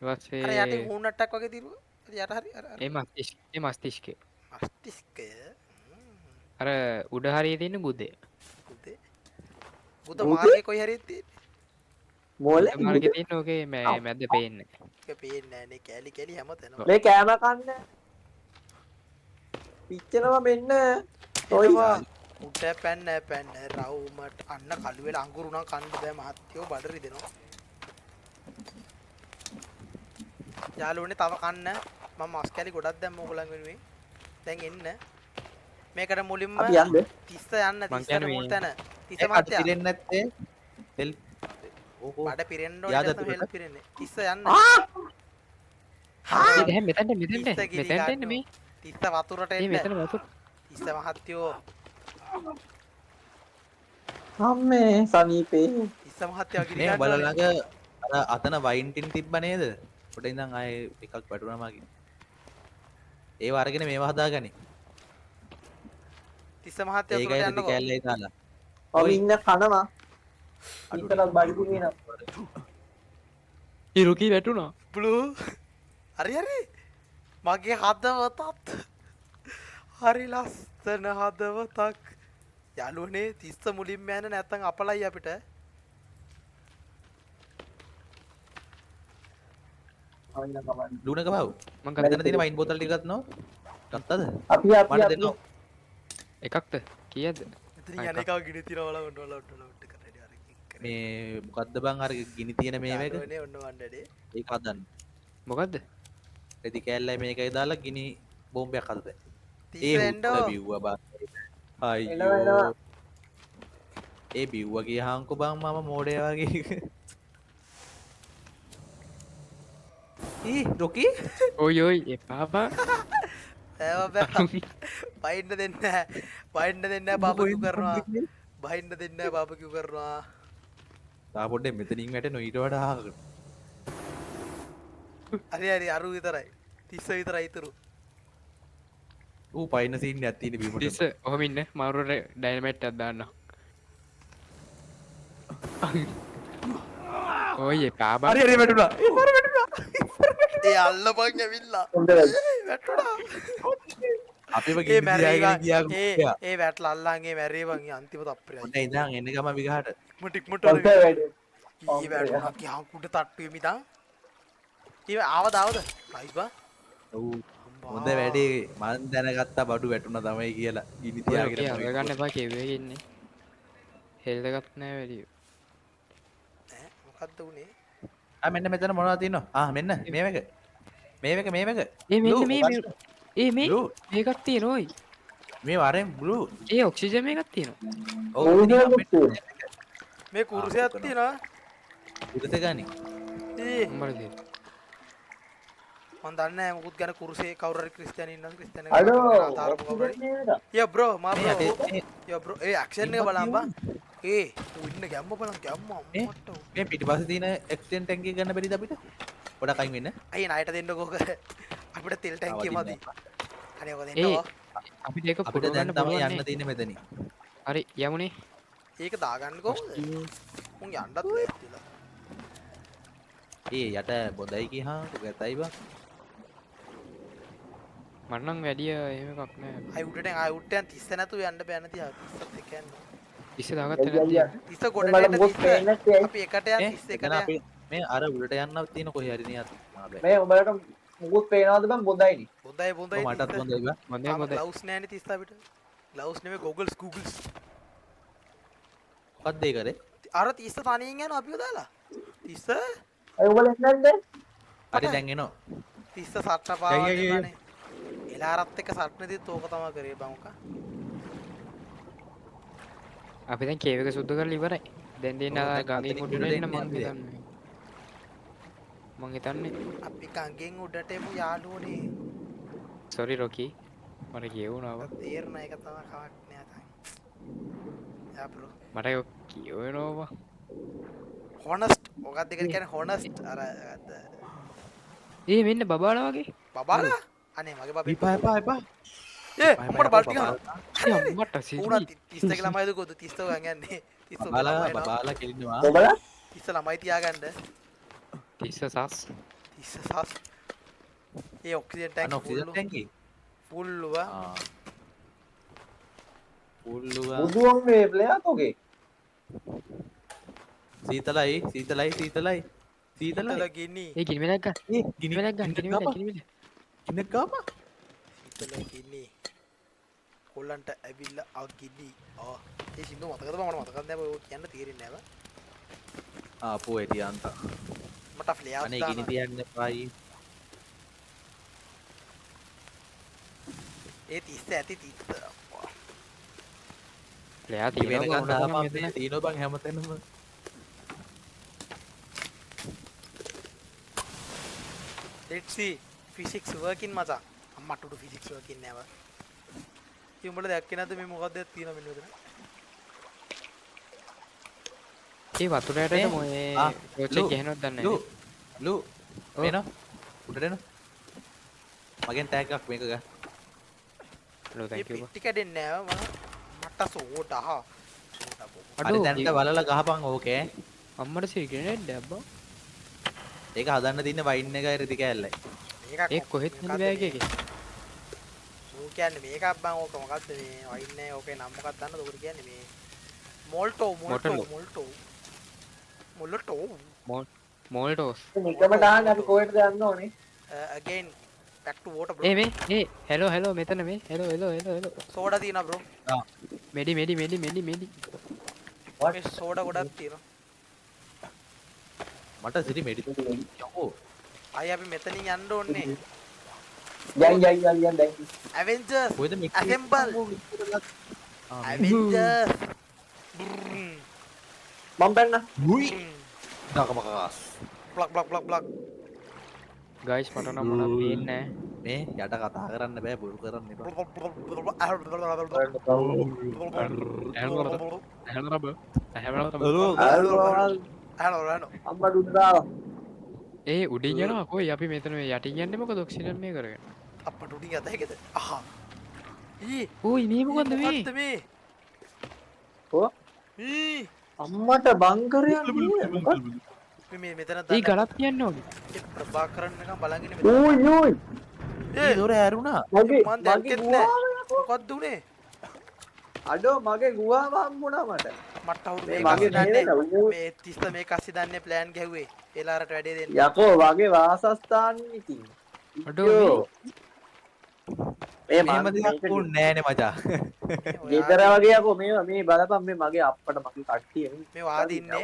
[SPEAKER 5] ඊපස්සේ
[SPEAKER 2] අර යටි හුන්නට්ටක් වගේ තිරුවා. යට හරි අර
[SPEAKER 5] ඒ මස්තිෂ්කේ
[SPEAKER 2] මස්තිෂ්කය.
[SPEAKER 5] අර උඩ හරියේ තියෙන බුදේ
[SPEAKER 2] බුදේ. බුද මාර්ගේ කොයි හරි තියෙන්නේ.
[SPEAKER 1] මොලේ.
[SPEAKER 5] මාර්ගේ තියෙන ඕකේ මැද පේන්නේ
[SPEAKER 2] ඒක පේන්නේ නෑනේ කැලි හැමතැනම.
[SPEAKER 1] මේ කෑම කන්න. පිච්චෙනවා මෙන්න. ඔය
[SPEAKER 2] උට පැන්න රවුමට අන්න කළු වෙලා අඟුරු නම් කන්න බෑ මහත්තයෝ බඩ රිදෙනවා. යාළුවනේ තව කන්න මම මස් කැලි ගොඩක් දැම්ම ඕගොල්ලන් වෙනුවෙන්. දැන් එන්න. මේකට මුලින්ම
[SPEAKER 1] අපි යන්න.
[SPEAKER 2] 30 යන්න
[SPEAKER 5] මං
[SPEAKER 2] 30
[SPEAKER 5] කියන්නේ
[SPEAKER 2] මුල් තැන. 30
[SPEAKER 3] ඒක
[SPEAKER 2] මහත්තයා.
[SPEAKER 3] පිරෙන්නේ නැත්තේ තෙල් ඕකෝ
[SPEAKER 2] බඩ පිරෙන්න ඕනේ
[SPEAKER 3] යාද
[SPEAKER 2] නැත්නම්
[SPEAKER 3] තුනට?
[SPEAKER 2] හෙල් පිරෙන්නේ. 30 යන්න.
[SPEAKER 5] ඒ මෙතෙන්ට එන්න මේ
[SPEAKER 2] 30 වතුරට
[SPEAKER 5] මේ
[SPEAKER 2] එන්න.
[SPEAKER 5] මෙතන වතුර
[SPEAKER 2] 30 මහත්තයෝ
[SPEAKER 1] අම්මේ සනීපේ.
[SPEAKER 2] 30 මහත්තයා ගිනි
[SPEAKER 3] මේ
[SPEAKER 2] ගන්න.
[SPEAKER 3] උඹලා ළඟ අර අතන වයින් ටින් තිබ්බ නේද? පොඩ ඉඳන් ආයේ එකක් වැටුණා මගේ. ඒව අරගෙන මේව හදාගනි.
[SPEAKER 2] 30 මහත්තයා
[SPEAKER 3] ඒකයි
[SPEAKER 2] උඩට
[SPEAKER 3] රෙදි
[SPEAKER 2] යන්නකෝ.
[SPEAKER 3] කෑල්ලේ දාලා.
[SPEAKER 1] ඔය ඉන්න කනවා. ඉතලක් බඩු දින.
[SPEAKER 5] ඉරුකී වැටුණා
[SPEAKER 2] බ්ලූ හරි මගේ හදවතත් හරි ලස්සන හදවතක් යාළුවනේ 30 මුලින්ම යන්න නැත්තම් අපලයි අපිට
[SPEAKER 3] ලුණක බව්.
[SPEAKER 5] මං
[SPEAKER 3] මෙතන
[SPEAKER 5] ගත්තා
[SPEAKER 3] තියෙන වයින් බෝතල් ටික ගන්නව. ගත්තද?
[SPEAKER 1] අපි
[SPEAKER 3] මට දෙන්න.
[SPEAKER 5] එකක්ද කීයද
[SPEAKER 2] මෙතන යන එකව ගිනි තියනවා ඔන්න කරලා හරි
[SPEAKER 3] මේ මොකද්ද බං අර ගිනි තියෙන මේව එක?
[SPEAKER 2] යාළුවනේ ඔන්න වණ්ඩේ
[SPEAKER 3] ඒක හදන්න.
[SPEAKER 5] මොකද්ද
[SPEAKER 3] රෙදි කෑල්ලයි මේකයි දාලා ගිනි බෝම්බයක් හදද.
[SPEAKER 2] 30 එන්නෝ
[SPEAKER 3] බිව්වා බං.
[SPEAKER 1] එනවා,
[SPEAKER 3] අයියෝ.
[SPEAKER 1] එනවා.
[SPEAKER 3] ඒ බිව්වා ගියාහන්කො බං මම මෝඩය වගේ. රොකි
[SPEAKER 5] ඔයි ඔයි එපාපා
[SPEAKER 2] බයින්න දෙන්න බයින්න දෙන්න බාබකිව් කරනවා බහින්න දෙන්න බාබකිව් කරනවා
[SPEAKER 3] තාපොඩ්ඩේ මෙතනින් වැට නොඊට වඩා
[SPEAKER 2] හරි අරු විතරයි 30 විතරයි ඉතුරු
[SPEAKER 3] ඌ පයින්න සීන් එකක් තියෙන බිමට
[SPEAKER 5] තිස්ස ඔහම ඉන්න මවුරට ඩයිනමේට් එකක් දාන්න ඔය එපාබා
[SPEAKER 3] හරි හරි වැටුණා
[SPEAKER 2] ඒ අල්ලපන් ඇවිල්ලා වැටුණා
[SPEAKER 3] අපිම
[SPEAKER 2] ඒ
[SPEAKER 3] ගිනි
[SPEAKER 2] මැරේවා
[SPEAKER 3] තියාගෙන ගියා
[SPEAKER 2] ඒ වැටලා අල්ලාගේ මැරේවන් අන්තිම තප්පරයි
[SPEAKER 3] ඔන්න ඉඳන් එන්න ගම විගහට
[SPEAKER 2] ටික්මුට
[SPEAKER 1] කොල්පේ වැඩ.
[SPEAKER 2] ඊ වැටුණා කියා කුඩ තට්ටුවේ මිතන් ඊ ආවද නයිස් බා
[SPEAKER 3] ඔව් හොඳ වැඩේ මන් දැනගත්තා බඩු වැටුණා තමයි කියලා ගිනි තියාගෙන
[SPEAKER 5] අරගන්න එපා කෙවේ ඉන්නේ හෙල්දගත් නෑ වැඩිය
[SPEAKER 2] මොකද්ද උනේ
[SPEAKER 3] ආ මෙන්න මෙතන මොනවද තියෙනව මෙන්න මේක
[SPEAKER 5] ඒ මෙන්න මේ
[SPEAKER 3] Blue.
[SPEAKER 5] මේකක් තියෙනවා ඔයි
[SPEAKER 3] මේ වරෙන් බ්ලූ
[SPEAKER 5] ඒ ඔක්සිජන් මේකක් තියෙනවා
[SPEAKER 3] ඔව්
[SPEAKER 2] මේ කුරුසයක් තියෙනවා
[SPEAKER 3] උදත ගනි.
[SPEAKER 2] ඒ
[SPEAKER 5] උඹරද
[SPEAKER 2] මන් දන්නේ නැහැ මොකුත් ගැන කුරුසේ කවුරු හරි ක්‍රිස්තියානි ඉන්නවද ක්‍රිස්තියානි
[SPEAKER 1] අඩෝ
[SPEAKER 2] ආතාරම කවුරු හරි යා බ්‍රෝ මා
[SPEAKER 3] මේ
[SPEAKER 2] බ්‍රෝ
[SPEAKER 3] යටේ
[SPEAKER 2] යා බ්‍රෝ ඒ ඇක්ෂන් එක බලන්න බා ඒ ඌ ඉන්න ගැම්ම බලන්න ගැම්ම අම්මට
[SPEAKER 3] මේ පිටිපස්සේ තියෙන එක්ස්ටෙන්ට් ටැංකිය ගන්න බැරිද අපිට? පොඩක් අයින් වෙන්න.
[SPEAKER 2] අයිය ණයට දෙන්නකෝ අපිට තෙල් ටැංකිය මදි අනේ ඔක
[SPEAKER 5] ඒ
[SPEAKER 2] දෙන්නකෝ
[SPEAKER 5] අපි දෙක
[SPEAKER 3] අපිට
[SPEAKER 5] පුරව
[SPEAKER 3] දැන්
[SPEAKER 5] ගන්න
[SPEAKER 3] තමයි
[SPEAKER 5] පුළුවන්
[SPEAKER 3] යන්න
[SPEAKER 5] නේ.
[SPEAKER 3] තියෙන්නේ මෙතනින්.
[SPEAKER 5] හරි යමුනේ
[SPEAKER 2] ඒක දාගන්න කොහොමද මුන් යන්නත් ලෑස්තිලා
[SPEAKER 3] ඒ යට බොඳයි කියහා උගතයි බං.
[SPEAKER 5] මට නම් වැඩිය එහෙම එකක් නෑ
[SPEAKER 2] අය උඩටෙන් තිස්ස නැතුව යන්න බෑ නැති තිස්සත් එක්ක යන්න
[SPEAKER 5] ඉස්සේ දාගත්තේ නැද්ද
[SPEAKER 2] තිස්ස ගොඩට එන්න තිස්ස අපි එකට යන් තිස්ස එකට
[SPEAKER 3] එතන
[SPEAKER 2] යන්
[SPEAKER 3] අපි මේ අර උඩට යන්න තියෙන කොහේ හරි නියත් මාබේ.
[SPEAKER 1] මේ උඹලට මුකුත් පේනවද බං බොඳයිනේ.
[SPEAKER 2] බොඳයි බොඳයි
[SPEAKER 3] මටත් බොඳයි බං.
[SPEAKER 5] මොදේ මොදේ
[SPEAKER 2] ග්ලව්ස් නෑනේ තිස්ස අපිට ග්ලව්ස් නෙමෙයි ගෝගල්ස් ගූගල්ස්
[SPEAKER 3] මොකක්ද ඒ කරේ?
[SPEAKER 2] අර තිස්ස තනියෙන් යනවා අපිව දාලා තිස්ස
[SPEAKER 1] අය උඹලා එන්නද?
[SPEAKER 3] හරි දැන් එනවා.
[SPEAKER 2] තිස්ස සට්ට පාවා දෙනනේ එලාරත් එක්ක සට්නේදීත් ඕක තමයි කරේ බං උකා
[SPEAKER 5] අපි දැන් කේව් එක සුද්ධ කරලා ඉවරයි දැන් දෙන්න
[SPEAKER 3] ඔව්, දැන්
[SPEAKER 5] ගඟේ
[SPEAKER 3] අතනින්
[SPEAKER 5] උඩට
[SPEAKER 3] උඩට
[SPEAKER 5] එන්න
[SPEAKER 3] එන්න
[SPEAKER 5] මං
[SPEAKER 3] යන්නේ.
[SPEAKER 5] හිතන්නේ මං හිතන්නේ
[SPEAKER 2] අපි ගංගෙන් උඩට එමු යාළුවනේ
[SPEAKER 5] සෝරි රොකි මට කියවුණාව
[SPEAKER 2] තේරෙන එක තමයි කවක් නෑ තායි යා බ්‍රෝ
[SPEAKER 5] මට ඒක කියවෙනවා
[SPEAKER 2] හොනස්ට් ඔකත් දෙක කියන්නේ හොනස්ට් අර
[SPEAKER 5] ඒ මෙන්න බබාලා වගේ
[SPEAKER 2] බබාලා අනේ මගේ බබේ
[SPEAKER 3] එපා එපා එපා.
[SPEAKER 2] ඒ උඹට බල්ටි ගහනවා
[SPEAKER 5] මට
[SPEAKER 2] උනා 30 ළමයිද කොද 30 ගන් යන්නේ 30 ළමයි
[SPEAKER 3] බබාලා කෙලිනවා.
[SPEAKER 1] උඹලා
[SPEAKER 2] 30 ළමයි තියාගන්න
[SPEAKER 5] තිස්ස සස්
[SPEAKER 2] 30 සස් ඒ ඔක්සිජන් ටැංක්
[SPEAKER 3] අන්න ඔක්සිජන් ටැංකිය.
[SPEAKER 2] ෆුල්ලුව
[SPEAKER 3] ආ. පුල්ලුවා.
[SPEAKER 1] බුදුන් මේ ප්ලේයර් තෝගේ.
[SPEAKER 3] සීතලයි සීතලයි සීතලයි. සීතලයි.
[SPEAKER 2] සීතල ගිනි
[SPEAKER 5] ඒ ගිනිමෙලක් ගන්න
[SPEAKER 3] ඒ ගිනි
[SPEAKER 5] ගිනිමෙලක් ගන්න ගිනිමෙලක් ගිනිමෙලක්
[SPEAKER 3] ගිනි කාපා.
[SPEAKER 2] සීතල ගිනි කොල්ලන්ට ඇවිල්ලා අගිනි ඒ සින්දු මතකද මම මතකද නෑ ඔය කියන්න තේරෙන්නේ නෑ
[SPEAKER 3] ආපෝ එටි අන්ත.
[SPEAKER 2] මට ෆ්ලෙයාර්
[SPEAKER 3] අනේ ගිනි තියන්න එපායි.
[SPEAKER 2] ඒ 30 ඇති 30
[SPEAKER 5] ලෑ
[SPEAKER 3] වෙනකන්
[SPEAKER 5] තියෙනවා
[SPEAKER 3] දාපන්
[SPEAKER 5] මෙතන
[SPEAKER 3] මේ තියනවා බං හැමතැනම.
[SPEAKER 2] let's see physics working මචං අම්මට උඩු physics working නෑව ඉතින් උඹලා දැක්කේ නැද්ද මේ මොකක්ද තියෙන මෙන්න මෙතන
[SPEAKER 5] ඒ වතුරයට
[SPEAKER 3] මේ?
[SPEAKER 5] මොයේ
[SPEAKER 3] ආ,
[SPEAKER 5] රෝචෙක්
[SPEAKER 3] ලු,
[SPEAKER 5] ගහනවත් දන්නේ
[SPEAKER 3] ලු
[SPEAKER 5] නැහැ
[SPEAKER 3] ලු
[SPEAKER 5] ඔව්.
[SPEAKER 3] එනවා. උඩට එනවා. මගෙන් ටැග් එකක් මේක ගන්න.
[SPEAKER 5] ලෝ
[SPEAKER 2] මේ
[SPEAKER 5] thank you
[SPEAKER 2] පිටි කැඩෙන්නේ නෑව මට සෝඩා
[SPEAKER 3] හරි දැන්ට බලලා ගහපන් ඕකේ.
[SPEAKER 5] අම්මට සිරිග්‍රනේඩ් දැබ්බා
[SPEAKER 3] ඒක හදන්න තියෙන වයින් එකයි රෙදි කෑල්ලයි.
[SPEAKER 5] ඒ කොහෙත් නැති බෑග් එකේ
[SPEAKER 2] ඌ කියන්නේ මේකක් බං ඕක මොකද්ද මේ වයින් නෑ ඕකේ නම මොකක්ද දන්නවද ඔකට කියන්නේ මේ මොල්ටෝ
[SPEAKER 5] මෝල්ටෝස්
[SPEAKER 1] නිකම දාන්න අපි කොහෙටද යන්න ඕනේ?
[SPEAKER 2] again back to water bro
[SPEAKER 5] ඒ මේ ඒ හෙලෝ මෙතන මේ හෙලෝ
[SPEAKER 2] සෝඩා තියෙනවා bro
[SPEAKER 5] මෙඩි
[SPEAKER 2] මේ සෝඩා ගොඩක් තියෙනවා
[SPEAKER 3] මට සිරි මෙඩි යකෝ.
[SPEAKER 2] අය අපි මෙතනින් යන්න ඕනේ
[SPEAKER 1] යන් දැන්.
[SPEAKER 2] Avengers
[SPEAKER 3] කොහෙද මේ
[SPEAKER 2] assemble
[SPEAKER 3] ආ,
[SPEAKER 2] Avengers
[SPEAKER 1] මම බැන්න.
[SPEAKER 3] හුයි. ඩකමකස්.
[SPEAKER 2] block
[SPEAKER 5] ගයිස් මට නම් මොනවද පේන්නේ
[SPEAKER 3] මේ යට කතා කරන්න බෑ බොරු කරන්න එපා.
[SPEAKER 1] අම්මා දුන්න දාලා.
[SPEAKER 5] ඒ උඩින් යනවා කොයි අපි මෙතන මේ යටින් යන්නේ මොකද ඔක්සිජන් මේ කරගෙන
[SPEAKER 2] අපට උඩින් යත හැකද අහා ඊ
[SPEAKER 5] ඕයි මේ මොකද්ද මේ
[SPEAKER 2] මොකද්ද මේ
[SPEAKER 1] ඔව්.
[SPEAKER 2] ඊ
[SPEAKER 1] අම්මට බංකරයක් නේ. මොකක්ද?
[SPEAKER 2] මේ මෙතන
[SPEAKER 5] ඒ ගලක් කියන්න ඕනේ
[SPEAKER 2] ප්‍රභාකරන් නිකන් බලන් ඉන්නේ
[SPEAKER 1] ඕයි ඕයි.
[SPEAKER 3] මේ දොර ඇරුණා.
[SPEAKER 1] මගේ
[SPEAKER 2] මන් දැක්කෙත් නෑ මොකද්ද උනේ
[SPEAKER 1] අඩෝ මගේ ගුවාම හම්බුණා මට.
[SPEAKER 2] මට අවුරු
[SPEAKER 1] මේ
[SPEAKER 2] මේක
[SPEAKER 1] මගේ
[SPEAKER 2] දන්නේ
[SPEAKER 1] නේද?
[SPEAKER 2] මේ 30 මේක අස්සි දන්නේ ප්ලෑන් ගැහුවේ ඒලාරට වැඩේ දෙන්න
[SPEAKER 1] යකෝ වගේ වාසස්ථාන ඉතින්.
[SPEAKER 5] අඩෝ
[SPEAKER 1] මේ
[SPEAKER 3] එහෙම දෙයක් උන්නේ නෑනේ මචං.
[SPEAKER 1] ගෙදර වගේ යකෝ මේ බලපන් මේ මගේ අප්පට මගේ කට්ටිය.
[SPEAKER 2] මේ වාදින්නේ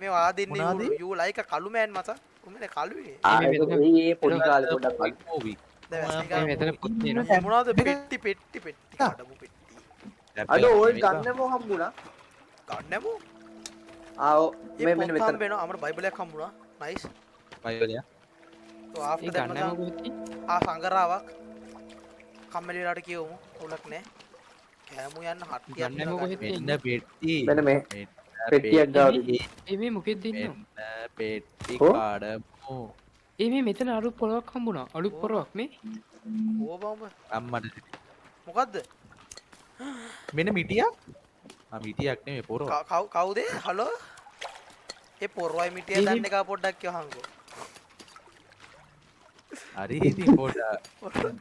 [SPEAKER 2] මේ වාදින්නේ you like a කළු මෑන් මචං උඹනේ කළුවේ
[SPEAKER 1] මේ පොඩි කාලේ පොඩක්
[SPEAKER 3] White movie.
[SPEAKER 5] මේ මෙතන පොත් තියෙනවා
[SPEAKER 2] මොනවද පෙට්ටි කඩමු පෙට්ටි
[SPEAKER 1] අඩෝ ඔය ගන්නම හම්බුණා.
[SPEAKER 2] ගන්නමු
[SPEAKER 1] ආ
[SPEAKER 2] ඒ
[SPEAKER 1] මේ
[SPEAKER 2] පොත්
[SPEAKER 1] මෙන්න මෙතන
[SPEAKER 2] හම්බ වෙනවා අපිට බයිබලයක් හම්බුණා නයිස්
[SPEAKER 3] බයිබලයක්
[SPEAKER 2] તો
[SPEAKER 5] ඒ
[SPEAKER 2] ආෆ්ටර් දැන්
[SPEAKER 5] ගන්නම
[SPEAKER 2] මම
[SPEAKER 5] කොහෙද
[SPEAKER 2] සංගරාවක් කම්මැලි වෙලාට කියවමු උලක් නෑ කෑමු යන්න හට්ටියක්
[SPEAKER 5] ගන්නම
[SPEAKER 2] නෙලා
[SPEAKER 5] කොහෙද
[SPEAKER 2] ගන්න
[SPEAKER 3] මෙන්න පෙට්ටි
[SPEAKER 1] මෙන්න මේ
[SPEAKER 3] මෙන්න
[SPEAKER 1] පෙට්ටියක් ගාව තිබුණා.
[SPEAKER 5] මේ මොකෙද දෙන්න
[SPEAKER 3] මෙන්න පෙට්ටි
[SPEAKER 1] කො?
[SPEAKER 3] කඩමු
[SPEAKER 5] මේ මෙතන අලුත් පොරවක් හම්බුණා අලුත් පොරවක් මේ
[SPEAKER 2] ඕ බම්බ
[SPEAKER 3] අම්මට
[SPEAKER 2] මොකද්ද
[SPEAKER 3] මෙන්න මිටියක් මිටියක් නෙමෙයි පොර
[SPEAKER 2] කවුද හලෝ ඒ පොරවයි මිටිය දන්න එක පොඩ්ඩක් කියවහන්කෝ
[SPEAKER 3] හරි ඉතින් පොඩ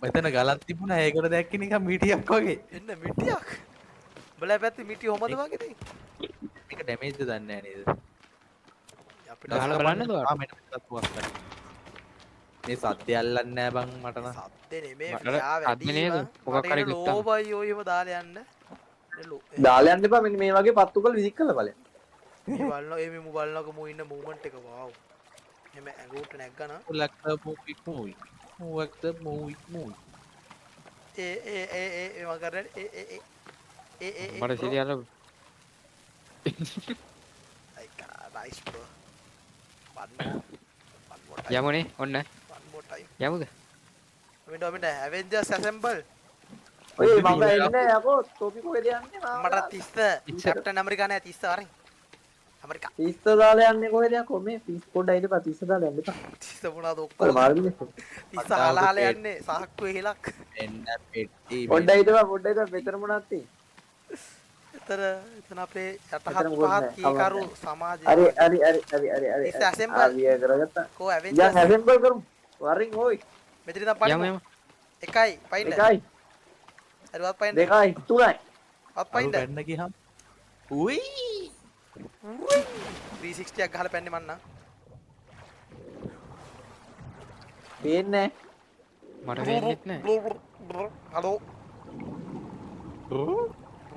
[SPEAKER 3] මෙතන ගලක් තිබුණා ඒකට දැක්කේ නිකන් මිටියක් වගේ
[SPEAKER 2] එන්න මිටියක් බලය පැත්තේ මිටිය හොමද වගේ දෙයි
[SPEAKER 3] මේක ඩැමේජ්ද දන්නේ නැහැ නේද
[SPEAKER 2] අපිට
[SPEAKER 5] ගහලා බලන්නද ඔයාලට?
[SPEAKER 3] මෙන්න තත්ත්වයක් ගන්න. මේ සද්ද අල්ලන්නේ නැහැ බං මට නම්
[SPEAKER 2] සද්දේ නෙමේ
[SPEAKER 5] මට
[SPEAKER 2] ෆියා
[SPEAKER 5] සද්ද
[SPEAKER 2] වැඩි
[SPEAKER 5] නේද? මොකක් හරි
[SPEAKER 2] මට
[SPEAKER 5] ගිත්තම.
[SPEAKER 2] ලෝබයි ඔය එහෙම දාලා යන්න
[SPEAKER 1] දාලා යන්න එපා මෙන්න මේ වගේ පත්තු කළ විසික් කරලා බලන්න.
[SPEAKER 2] මේ බලන ඒ මේ බලනක මූ ඉන්න මූවමන්ට් එක වාව් එහෙම ඇඟුට නැග්ගන
[SPEAKER 3] like the movie like the movie
[SPEAKER 2] ඒ මම කරන්නේ ඒ
[SPEAKER 5] මට සිරියල
[SPEAKER 2] nice bro
[SPEAKER 5] යමුනේ ඔන්න
[SPEAKER 2] one more time
[SPEAKER 5] යමුද
[SPEAKER 2] අපිට Avengers assemble
[SPEAKER 1] ඔය මම එන්නේ යකෝ තොපි කොහෙද යන්නේ මාව?
[SPEAKER 2] මට 30 කැප්ටන් ඇමරිකා නෑ 30 වරින් ඇමරිකා
[SPEAKER 1] 30 දාලා යන්නේ කොහෙද යකෝ මේ පිස් පොඩ්ඩයි ඉඳපන් 30 දාලා යන්න එපා.
[SPEAKER 2] 30 මොනවාද
[SPEAKER 1] ඔය
[SPEAKER 2] ඔක්කොම
[SPEAKER 1] මාර්ගිනේ.
[SPEAKER 2] 30 හාලා යන්නේ සාක්කු එහෙලක්
[SPEAKER 3] එන්න පෙට්ටි
[SPEAKER 1] පොඩ්ඩයි ඉඳපන් මෙතන මොනවද තියෙන්නේ?
[SPEAKER 2] එතන අපේ යටහත්
[SPEAKER 1] එතන මොකද
[SPEAKER 2] පහත්
[SPEAKER 1] නැහැ,
[SPEAKER 2] කීකරු
[SPEAKER 1] කවන්න
[SPEAKER 2] සමාජය
[SPEAKER 1] හරි.
[SPEAKER 2] It's assemble.
[SPEAKER 1] ආවිය කරගත්තා.
[SPEAKER 2] කෝ
[SPEAKER 1] යන්
[SPEAKER 2] Avengers
[SPEAKER 1] ඇසෙම්බල් කරමු. වරින් හොයි.
[SPEAKER 2] මෙතන ඉඳන් පයින්න
[SPEAKER 5] යමු
[SPEAKER 2] එකයි පයින්න
[SPEAKER 1] එකයි
[SPEAKER 2] හරි වත් පයින්න
[SPEAKER 1] දෙකයි තුනයි.
[SPEAKER 2] වත් පයින්න
[SPEAKER 3] පැන්න ගියහම උයි
[SPEAKER 2] 360ක් ගහලා පැන්නේ මන්නා
[SPEAKER 1] පේන්නේ
[SPEAKER 5] මට වෙන්නෙත් නෑ
[SPEAKER 2] හලෝ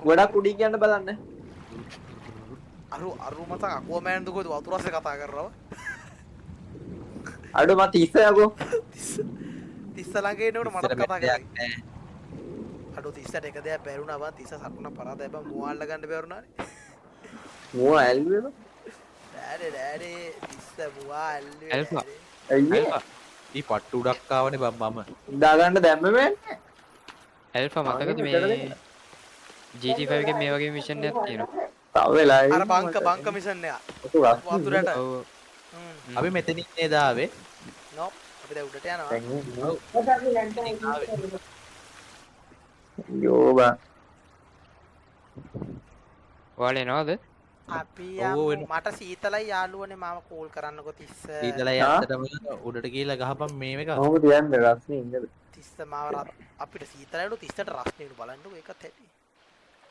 [SPEAKER 1] ගොඩක් උඩින් යන්න බලන්න.
[SPEAKER 2] අරු මතක අකුවමෑන් දුකෝද වතුර රස්සේ කතා කරනවා
[SPEAKER 1] අඩු මත 30 යකෝ.
[SPEAKER 2] 30 ළඟ එනකොට මට කතා කරා අඩු 30ට එක දෙයක් බැරුණා බං 30 සක්ුණා පරාදයි බං මුවාල්ල ගන්න බැරුණානේ
[SPEAKER 1] මෝ ඇල්ලුවේද?
[SPEAKER 2] ඩෑඩේ 30 මුවා ඇල්ලුවේ
[SPEAKER 5] ඇල්ෆා.
[SPEAKER 1] අයියේ.
[SPEAKER 3] ඊ පට්ටු උඩක් ආවනේ බම් මම
[SPEAKER 1] දා ගන්න දැම්ම මේ.
[SPEAKER 5] ඇල්ෆා මතකද මේ GT5 එකේ මේ වගේ මිෂන් එකක් තියෙනවා
[SPEAKER 1] තව වෙලා
[SPEAKER 2] අර බංක මිෂන් එක වතුරට
[SPEAKER 5] ඔව්
[SPEAKER 3] අපි මෙතනින් නේද ආවේ
[SPEAKER 2] නෝ අපි දැන් උඩට යනවා
[SPEAKER 1] යෝබා
[SPEAKER 5] ඔයාලා එනවද
[SPEAKER 2] අපි
[SPEAKER 3] ඔව්
[SPEAKER 2] යමු මට සීතලයි යාළුවනේ මාව කෝල් කරන්නකෝ 30
[SPEAKER 3] ඊතලා යන්නටම උඩට ගිහලා ගහපන් මේ එක
[SPEAKER 1] කොහොමද යන්නේ රස්නේ ඉන්නද?
[SPEAKER 2] 30 මාව අපිට සීතලයිලු 30ට රස්නේලු බලන්නකෝ ඒකත් ඇති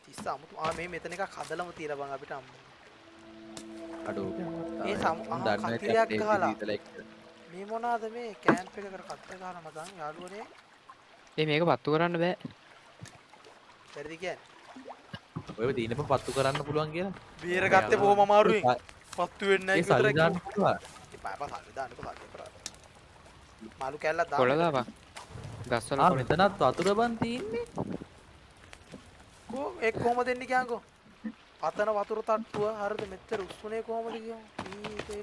[SPEAKER 2] 30 අමුතු මේ මෙතන එකක් හදලම තියලා බං අපිට අම්මෝ
[SPEAKER 3] අඩෝ
[SPEAKER 2] ඒ කතිරයක් ගහලා මේ මොනවාද මේ කැම්ප් එකකට කත්තර ගහලා මතන් යාළුවනේ
[SPEAKER 5] මේක පත්තු කරන්න බෑ
[SPEAKER 2] බැරිද කියන්නේ
[SPEAKER 3] ඔය දිනප පත්තු කරන්න පුළුවන් කියලා
[SPEAKER 2] බීර ගත්තේ බොහොම අමාරුයි පත්තු වෙන්නේ
[SPEAKER 3] ඒ
[SPEAKER 2] නැහැ
[SPEAKER 3] සල්ලි දාන්න
[SPEAKER 2] කිව්වා
[SPEAKER 3] පුළුවන්
[SPEAKER 2] එපා සල්ලි දාන්නකෝ සල්ලි කරා මාළු කැල්ලක්
[SPEAKER 5] කොළ
[SPEAKER 2] දාන්න
[SPEAKER 5] දාපන් ගස්වල
[SPEAKER 3] ආ
[SPEAKER 5] කොළ
[SPEAKER 3] මෙතනත් වතුර බන් තියෙන්නේ
[SPEAKER 2] කෝ එක් කොහමද දෙන්නේ කියන්කෝ අතන වතුර තට්ටුව හරිද මෙච්චර උස්සුනේ කොහමද කියමු ඒක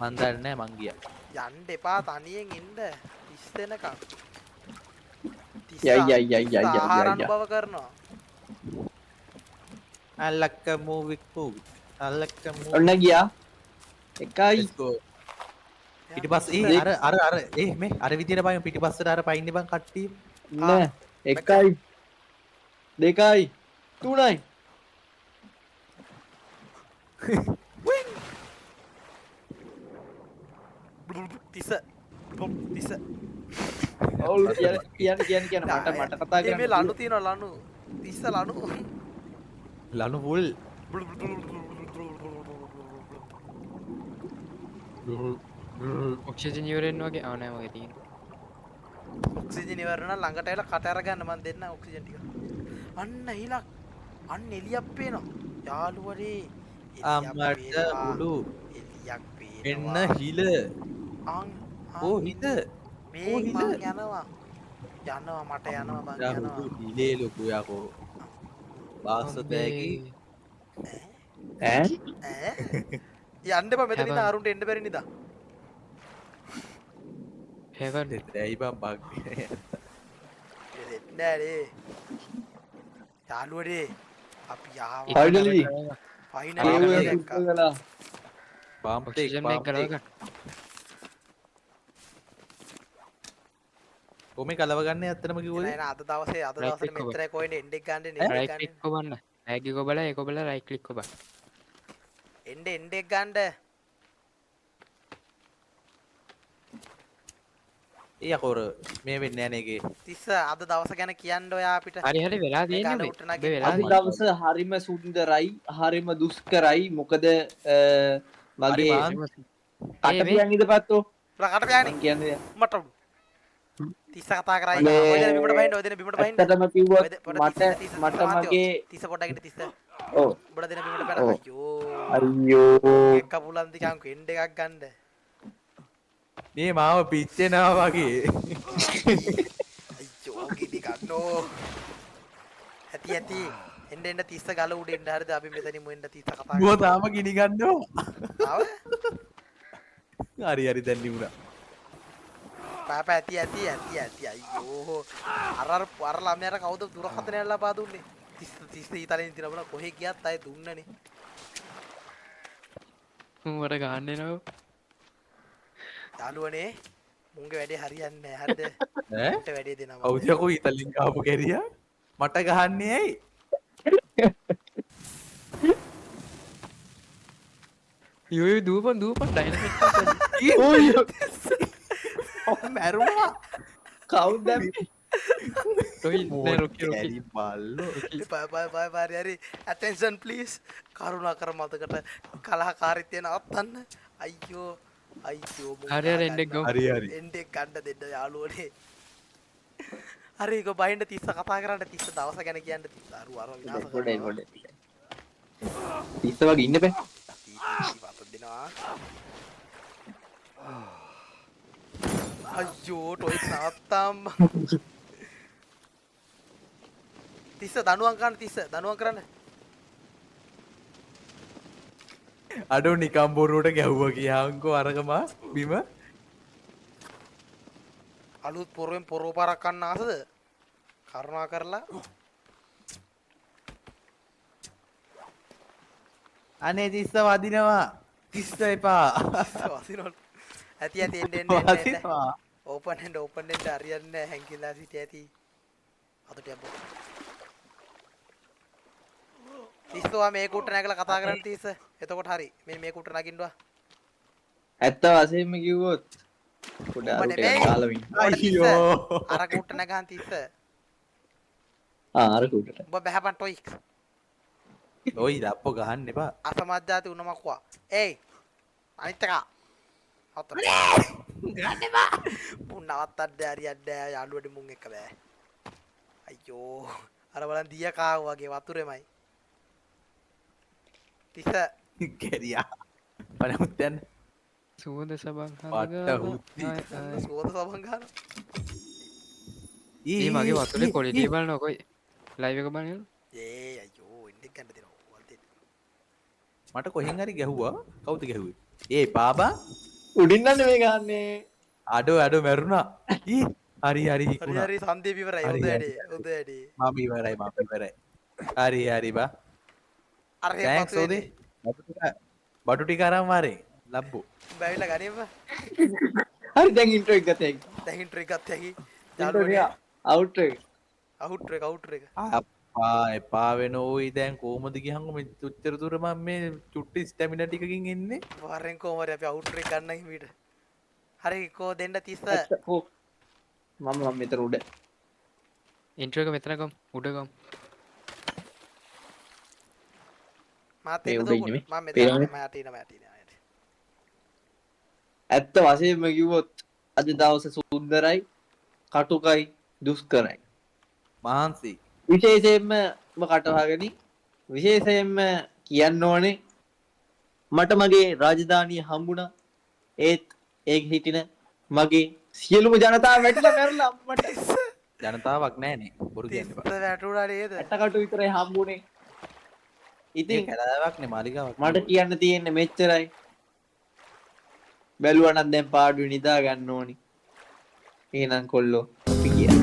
[SPEAKER 3] මන් දන්නේ නැහැ මං ගියා
[SPEAKER 2] යන්න එපා තනියෙන් ඉන්න 30 වෙනකම්
[SPEAKER 1] යයි.
[SPEAKER 2] ආහාර අනුභව කරනවා
[SPEAKER 3] අලක්ක මූවි අලක්ක මූවි
[SPEAKER 1] ඔන්න ගියා. එකයි
[SPEAKER 3] let's go පිටිපස්සේ අර මේ අර විදියට බයින් පිටිපස්සට අර පයින්නේ බං කට්ටිය
[SPEAKER 1] නෑ. එකයි දෙකයි තුනයි.
[SPEAKER 2] තිස
[SPEAKER 1] ඔව් කියන මට කතා
[SPEAKER 2] මේ
[SPEAKER 1] කරන්න.
[SPEAKER 2] ලනු තියෙනවා ලනු 30 ලනු
[SPEAKER 3] ලනු පුල්
[SPEAKER 5] ඔක්සිජන් ඉවරෙන්න වගේ ආව නෑ මගේ තියෙන
[SPEAKER 2] ඔක්සිජන් ඉවර වුණා ළඟට ඇවිල්ලා කට අරගන්න මම දෙන්න ඔක්සිජන් ටික අන්න හිලක් අන්න එලියක් පේනවා යාළුවනේ
[SPEAKER 3] අම්මට උඩු
[SPEAKER 2] එලියක්
[SPEAKER 3] එන්න
[SPEAKER 2] පේනවා
[SPEAKER 3] හිල
[SPEAKER 2] අං
[SPEAKER 3] ඕ හිත
[SPEAKER 2] මේ
[SPEAKER 3] ඕ හිල.
[SPEAKER 2] මං යනවා මට යනවා මං යනවා
[SPEAKER 3] හිලේ ලොකු යකෝ බාස්ස තෑගි
[SPEAKER 2] ඈ
[SPEAKER 1] ඈ
[SPEAKER 2] යන්න බා මෙතන ඉඳන්
[SPEAKER 5] හැබැයි-
[SPEAKER 2] අරුන්ට එන්න බැරි නිදා.
[SPEAKER 5] හෙවන්
[SPEAKER 3] ඇයි බං බග්
[SPEAKER 2] නෑනේ. යාළුවනේ අපි ආවා.
[SPEAKER 1] Finally.
[SPEAKER 2] ෆයිනලි
[SPEAKER 3] ආවා.
[SPEAKER 2] අපි
[SPEAKER 1] ඒව
[SPEAKER 2] දැක්කා.
[SPEAKER 1] සුද්ධ කළා.
[SPEAKER 3] පාම්තෙක්
[SPEAKER 5] ඔක්සිජන් එක ගලව ගන්න.
[SPEAKER 3] කොමේ කලව ගන්න ඇත්තටම කිව්වද
[SPEAKER 2] එන අද දවසේ
[SPEAKER 5] Right click
[SPEAKER 2] මෙච්චරයි කොයින් එන්ඩෙක් ගන්න එන්ඩෙක්
[SPEAKER 5] රයිට්
[SPEAKER 2] ගන්න
[SPEAKER 5] ක්ලික් කොබන්න. රයිට් ක්ලික් කොබලා ඒක කොබලා රයිට් ක්ලික් කොබන්න.
[SPEAKER 2] එන්ඩෙක් ගන්න.
[SPEAKER 3] ඒ අකෝර මේ වෙන්නේ නැහැ නේගේ
[SPEAKER 2] තිස්ස අද දවස ගැන කියන්න ඔයා අපිට.
[SPEAKER 5] හරි හරි වෙලා තියෙන්නේ
[SPEAKER 2] ගාන
[SPEAKER 5] ඔබේ.
[SPEAKER 2] උට්ට නගින්න.
[SPEAKER 5] ඔබේ වෙලා
[SPEAKER 1] අද
[SPEAKER 5] තියෙන්නේ.
[SPEAKER 1] දවස හරිම සුන්දරයි හරිම දුෂ්කරයි මොකද මගේ
[SPEAKER 3] හරි මාත්.
[SPEAKER 1] කට පියන් ඉඳපත්තෝ
[SPEAKER 2] ප්‍රකට ප්යානි
[SPEAKER 1] මං කියන්නේ
[SPEAKER 2] මට තිස්ස කතා කරයි.
[SPEAKER 1] මේ-
[SPEAKER 2] ඔය දෙන බිමට බහින්න ඔය දෙන බිමට බහින්න.
[SPEAKER 1] ඇත්තටම කිව්වොත්
[SPEAKER 2] පොඩ
[SPEAKER 1] මට මගේ
[SPEAKER 2] තිස්ස පොඩ්ඩක් තිස්ස.
[SPEAKER 1] ඔව්
[SPEAKER 2] උඹලා දෙන බිමට බැල.
[SPEAKER 1] ඔව්.
[SPEAKER 2] අයියෝ.
[SPEAKER 1] අයියෝ
[SPEAKER 2] එක්ක පුලන් දිකන්කෝ එන්ඩ් එකක් ගන්න.
[SPEAKER 3] මේ මාව පිච්චෙනවා වගේ
[SPEAKER 2] අයියෝ ගිනි ගන්නෝ. ඇති එන්න තිස්ස ගල උඩ එන්න හරිද අපි මෙතනින් මුෙන්ද තිස්ස කතා
[SPEAKER 3] මුව
[SPEAKER 2] කරමු.
[SPEAKER 3] තාම ගිනි ගන්නවා
[SPEAKER 2] ආව
[SPEAKER 3] හරි හරි දැන් නිවුණා
[SPEAKER 2] පාපා ඇති අයියෝ අර ළමයාට කවුද දුරකථනය ලබා දුන්නේ. තිස්ස ඊතලෙන් තිරබල කොහෙ ගියත් අය දුන්නනේ.
[SPEAKER 5] මට ගහන්න එනවා.
[SPEAKER 2] යාළුවනේ මුන්ගේ වැඩේ හරියන්නේ නැහැ හරිද?
[SPEAKER 3] ඈ
[SPEAKER 2] මට වැඩේ දෙනවා.
[SPEAKER 3] අවුදයකෝ ඉතලින් ආපු කෙරියා මට ගහන්නේ ඇයි
[SPEAKER 5] යෝ දූපන් ඩයිනමික්
[SPEAKER 3] මැරුණා
[SPEAKER 1] කවුද දැම්මේ?
[SPEAKER 5] රොයි නෑ රොකි
[SPEAKER 3] කැරි බල්ලෝ
[SPEAKER 2] හරි ඇටෙන්ෂන් ප්ලීස්. කරුණා කර මතකට කලහකාරීත්වය නවත්තන්න. අයියෝ
[SPEAKER 5] හරි හරි එන්ඩෙක් ගමු.
[SPEAKER 3] හරි හරි
[SPEAKER 2] එන්ඩෙක් ගන්න දෙන්න යාළුවනේ. හරි ඒක බයින්ඩ තිස්ස කතා කරන්න තිස්ස දවස ගැන කියන්න තිස්ස අරු විනාශ
[SPEAKER 1] පොඩේ
[SPEAKER 2] කරනවා.
[SPEAKER 1] පොඩේ තිස්ස වගේ ඉන්න බෑ
[SPEAKER 2] වත දෙනවා. අයියෝ ටොයිස් නවත්තාම්. තිස්ස දනුවන් කරන්න තිස්ස දනුවන් කරන්න.
[SPEAKER 3] අඩෝ නිකම් බොරුවට ගැහ්වා කියාංකෝ අරකමා බිම
[SPEAKER 2] අලුත් පොරුවෙන් පොරෝ පාරක් කන්න ආසද? කරුණා කරලා
[SPEAKER 3] අනේ තිස්ස වදිනවා තිස්ස එපා
[SPEAKER 2] වසිනොල්. ඇති එන්න
[SPEAKER 3] වදිනවා
[SPEAKER 2] ඕපන් එන්න හරියන්නේ හැංකිලා සිට ඇති. අතට යපො. තිස්සවා මේ කුට්ට නැගලා කතා කරන්න තිස්ස. එතකොට හරි. මෙන්න මේ කුට්ට නගින්නවා.
[SPEAKER 1] ඇත්ත වශයෙන්ම කිව්වොත් පොඩ
[SPEAKER 2] උඹ
[SPEAKER 1] අරුට
[SPEAKER 2] නෙමෙයි.
[SPEAKER 1] දාලා ඉන්න
[SPEAKER 3] අයියෝ
[SPEAKER 2] අර කුට්ට නැගහන් තිස්ස.
[SPEAKER 1] අර කුටට
[SPEAKER 2] උඹ බහැපන් ටොයික්.
[SPEAKER 3] ඔයි දප්පෝ ගහන්න එපා
[SPEAKER 2] අසමජ්ජාති උනමක්වා. ඒයි. අනිත් එක. අතට.
[SPEAKER 3] ගන්න එපා
[SPEAKER 2] මුන් නවත්තන්න හරියන්නේ යාළුවනේ මුන් එක බෑ. අයියෝ. අර බලන් දිය කාව වගේ වතුරෙමයි. තිස්ස
[SPEAKER 3] කෙරියා පනමුත් යන්න
[SPEAKER 5] සුවඳ සබන්
[SPEAKER 3] පට්ට හුද්දි.
[SPEAKER 2] සුවඳ සබන් ගන්න.
[SPEAKER 5] ඒ මගේ වතුරේ කොලිටිය බලන්න කොයි ලයිව් එක බලන්න.
[SPEAKER 2] ඒ අයියෝ ඉන්ඩෙක් ගන්න දෙනවා. වල්දේ.
[SPEAKER 3] මට කොහෙන් හරි ගැහුවා කවුද ගැහුවේ ඒ පාබා
[SPEAKER 1] උඩින්නන්නේ මේ ගන්නේ
[SPEAKER 3] අඩෝ මැරුණා ඊ හරි හරි
[SPEAKER 2] හරි
[SPEAKER 3] හිකුණා
[SPEAKER 2] හරි සන්දේ ඉවරයි.
[SPEAKER 3] හරි,
[SPEAKER 2] උදේඩේ උදේඩේ.
[SPEAKER 3] මම ඉවරයි හරි බා
[SPEAKER 2] අර
[SPEAKER 3] තෑන්ක්ස් ඕදේ බඩු ටික අරන් වාරේ ලබ්බෝ
[SPEAKER 2] බැවිලා ගනින්න.
[SPEAKER 1] හරි දැන් ඉන්ට්‍රෝ එක ගත හැකි
[SPEAKER 2] දැන් ට්‍රික් ගත්ත හැකි.
[SPEAKER 1] ඉන්ට්‍රෝ එක අවුට් එක
[SPEAKER 2] අවුට් එක.
[SPEAKER 3] අප්පා එපා වෙන ඕයි දැන් කොහමද ගියහම මේ උච්චර දුර මම මේ චුට්ටි ස්ටැමිනා ටිකකින් එන්නේ
[SPEAKER 2] වරෙන් කොහමද අපි අවුට් එක ගන්න හිමීට. හරි කෝ දෙන්න 30.
[SPEAKER 1] මම මෙතන උඩ
[SPEAKER 5] ඉන්ට්‍රෝ එක මෙතන ගමු. උඩ ගමු.
[SPEAKER 2] මාත්
[SPEAKER 1] මේ
[SPEAKER 2] එන්න
[SPEAKER 1] උඩ
[SPEAKER 2] දෝ
[SPEAKER 1] ඉන්නේ මේ.
[SPEAKER 2] මම මෙතන
[SPEAKER 1] පේනවනේ.
[SPEAKER 2] මට ඉන්න.
[SPEAKER 1] ඇත්ත වශයෙන්ම කිව්වොත් අද දවස සුන්දරයි කටුකයි දුෂ්කරයි
[SPEAKER 3] මහන්සි
[SPEAKER 1] විශේෂයෙන්ම ඔබ කටවහගෙන විශේෂයෙන්ම කියන්න ඕනේ මට මගේ රාජධානිය හම්බුණා ඒත් ඒක හිටින මගේ සියලුම ජනතාව වැටිලා මැරලා අම්මට
[SPEAKER 3] ජනතාවක් නැහනේ බොරු කියන්න
[SPEAKER 2] 30 වැටුණා නේද?
[SPEAKER 1] ඇටකට විතරයි හම්බුනේ ඉතින්
[SPEAKER 3] කැලාවක්නේ මාලිගාවක්
[SPEAKER 1] මට කියන්න තියෙන්නේ මෙච්චරයි. බැලුවා නම් දැන් පාඩුවේ නිදා ගන්න ඕනි. එහෙනම් කොල්ලෝ අපි ගියා.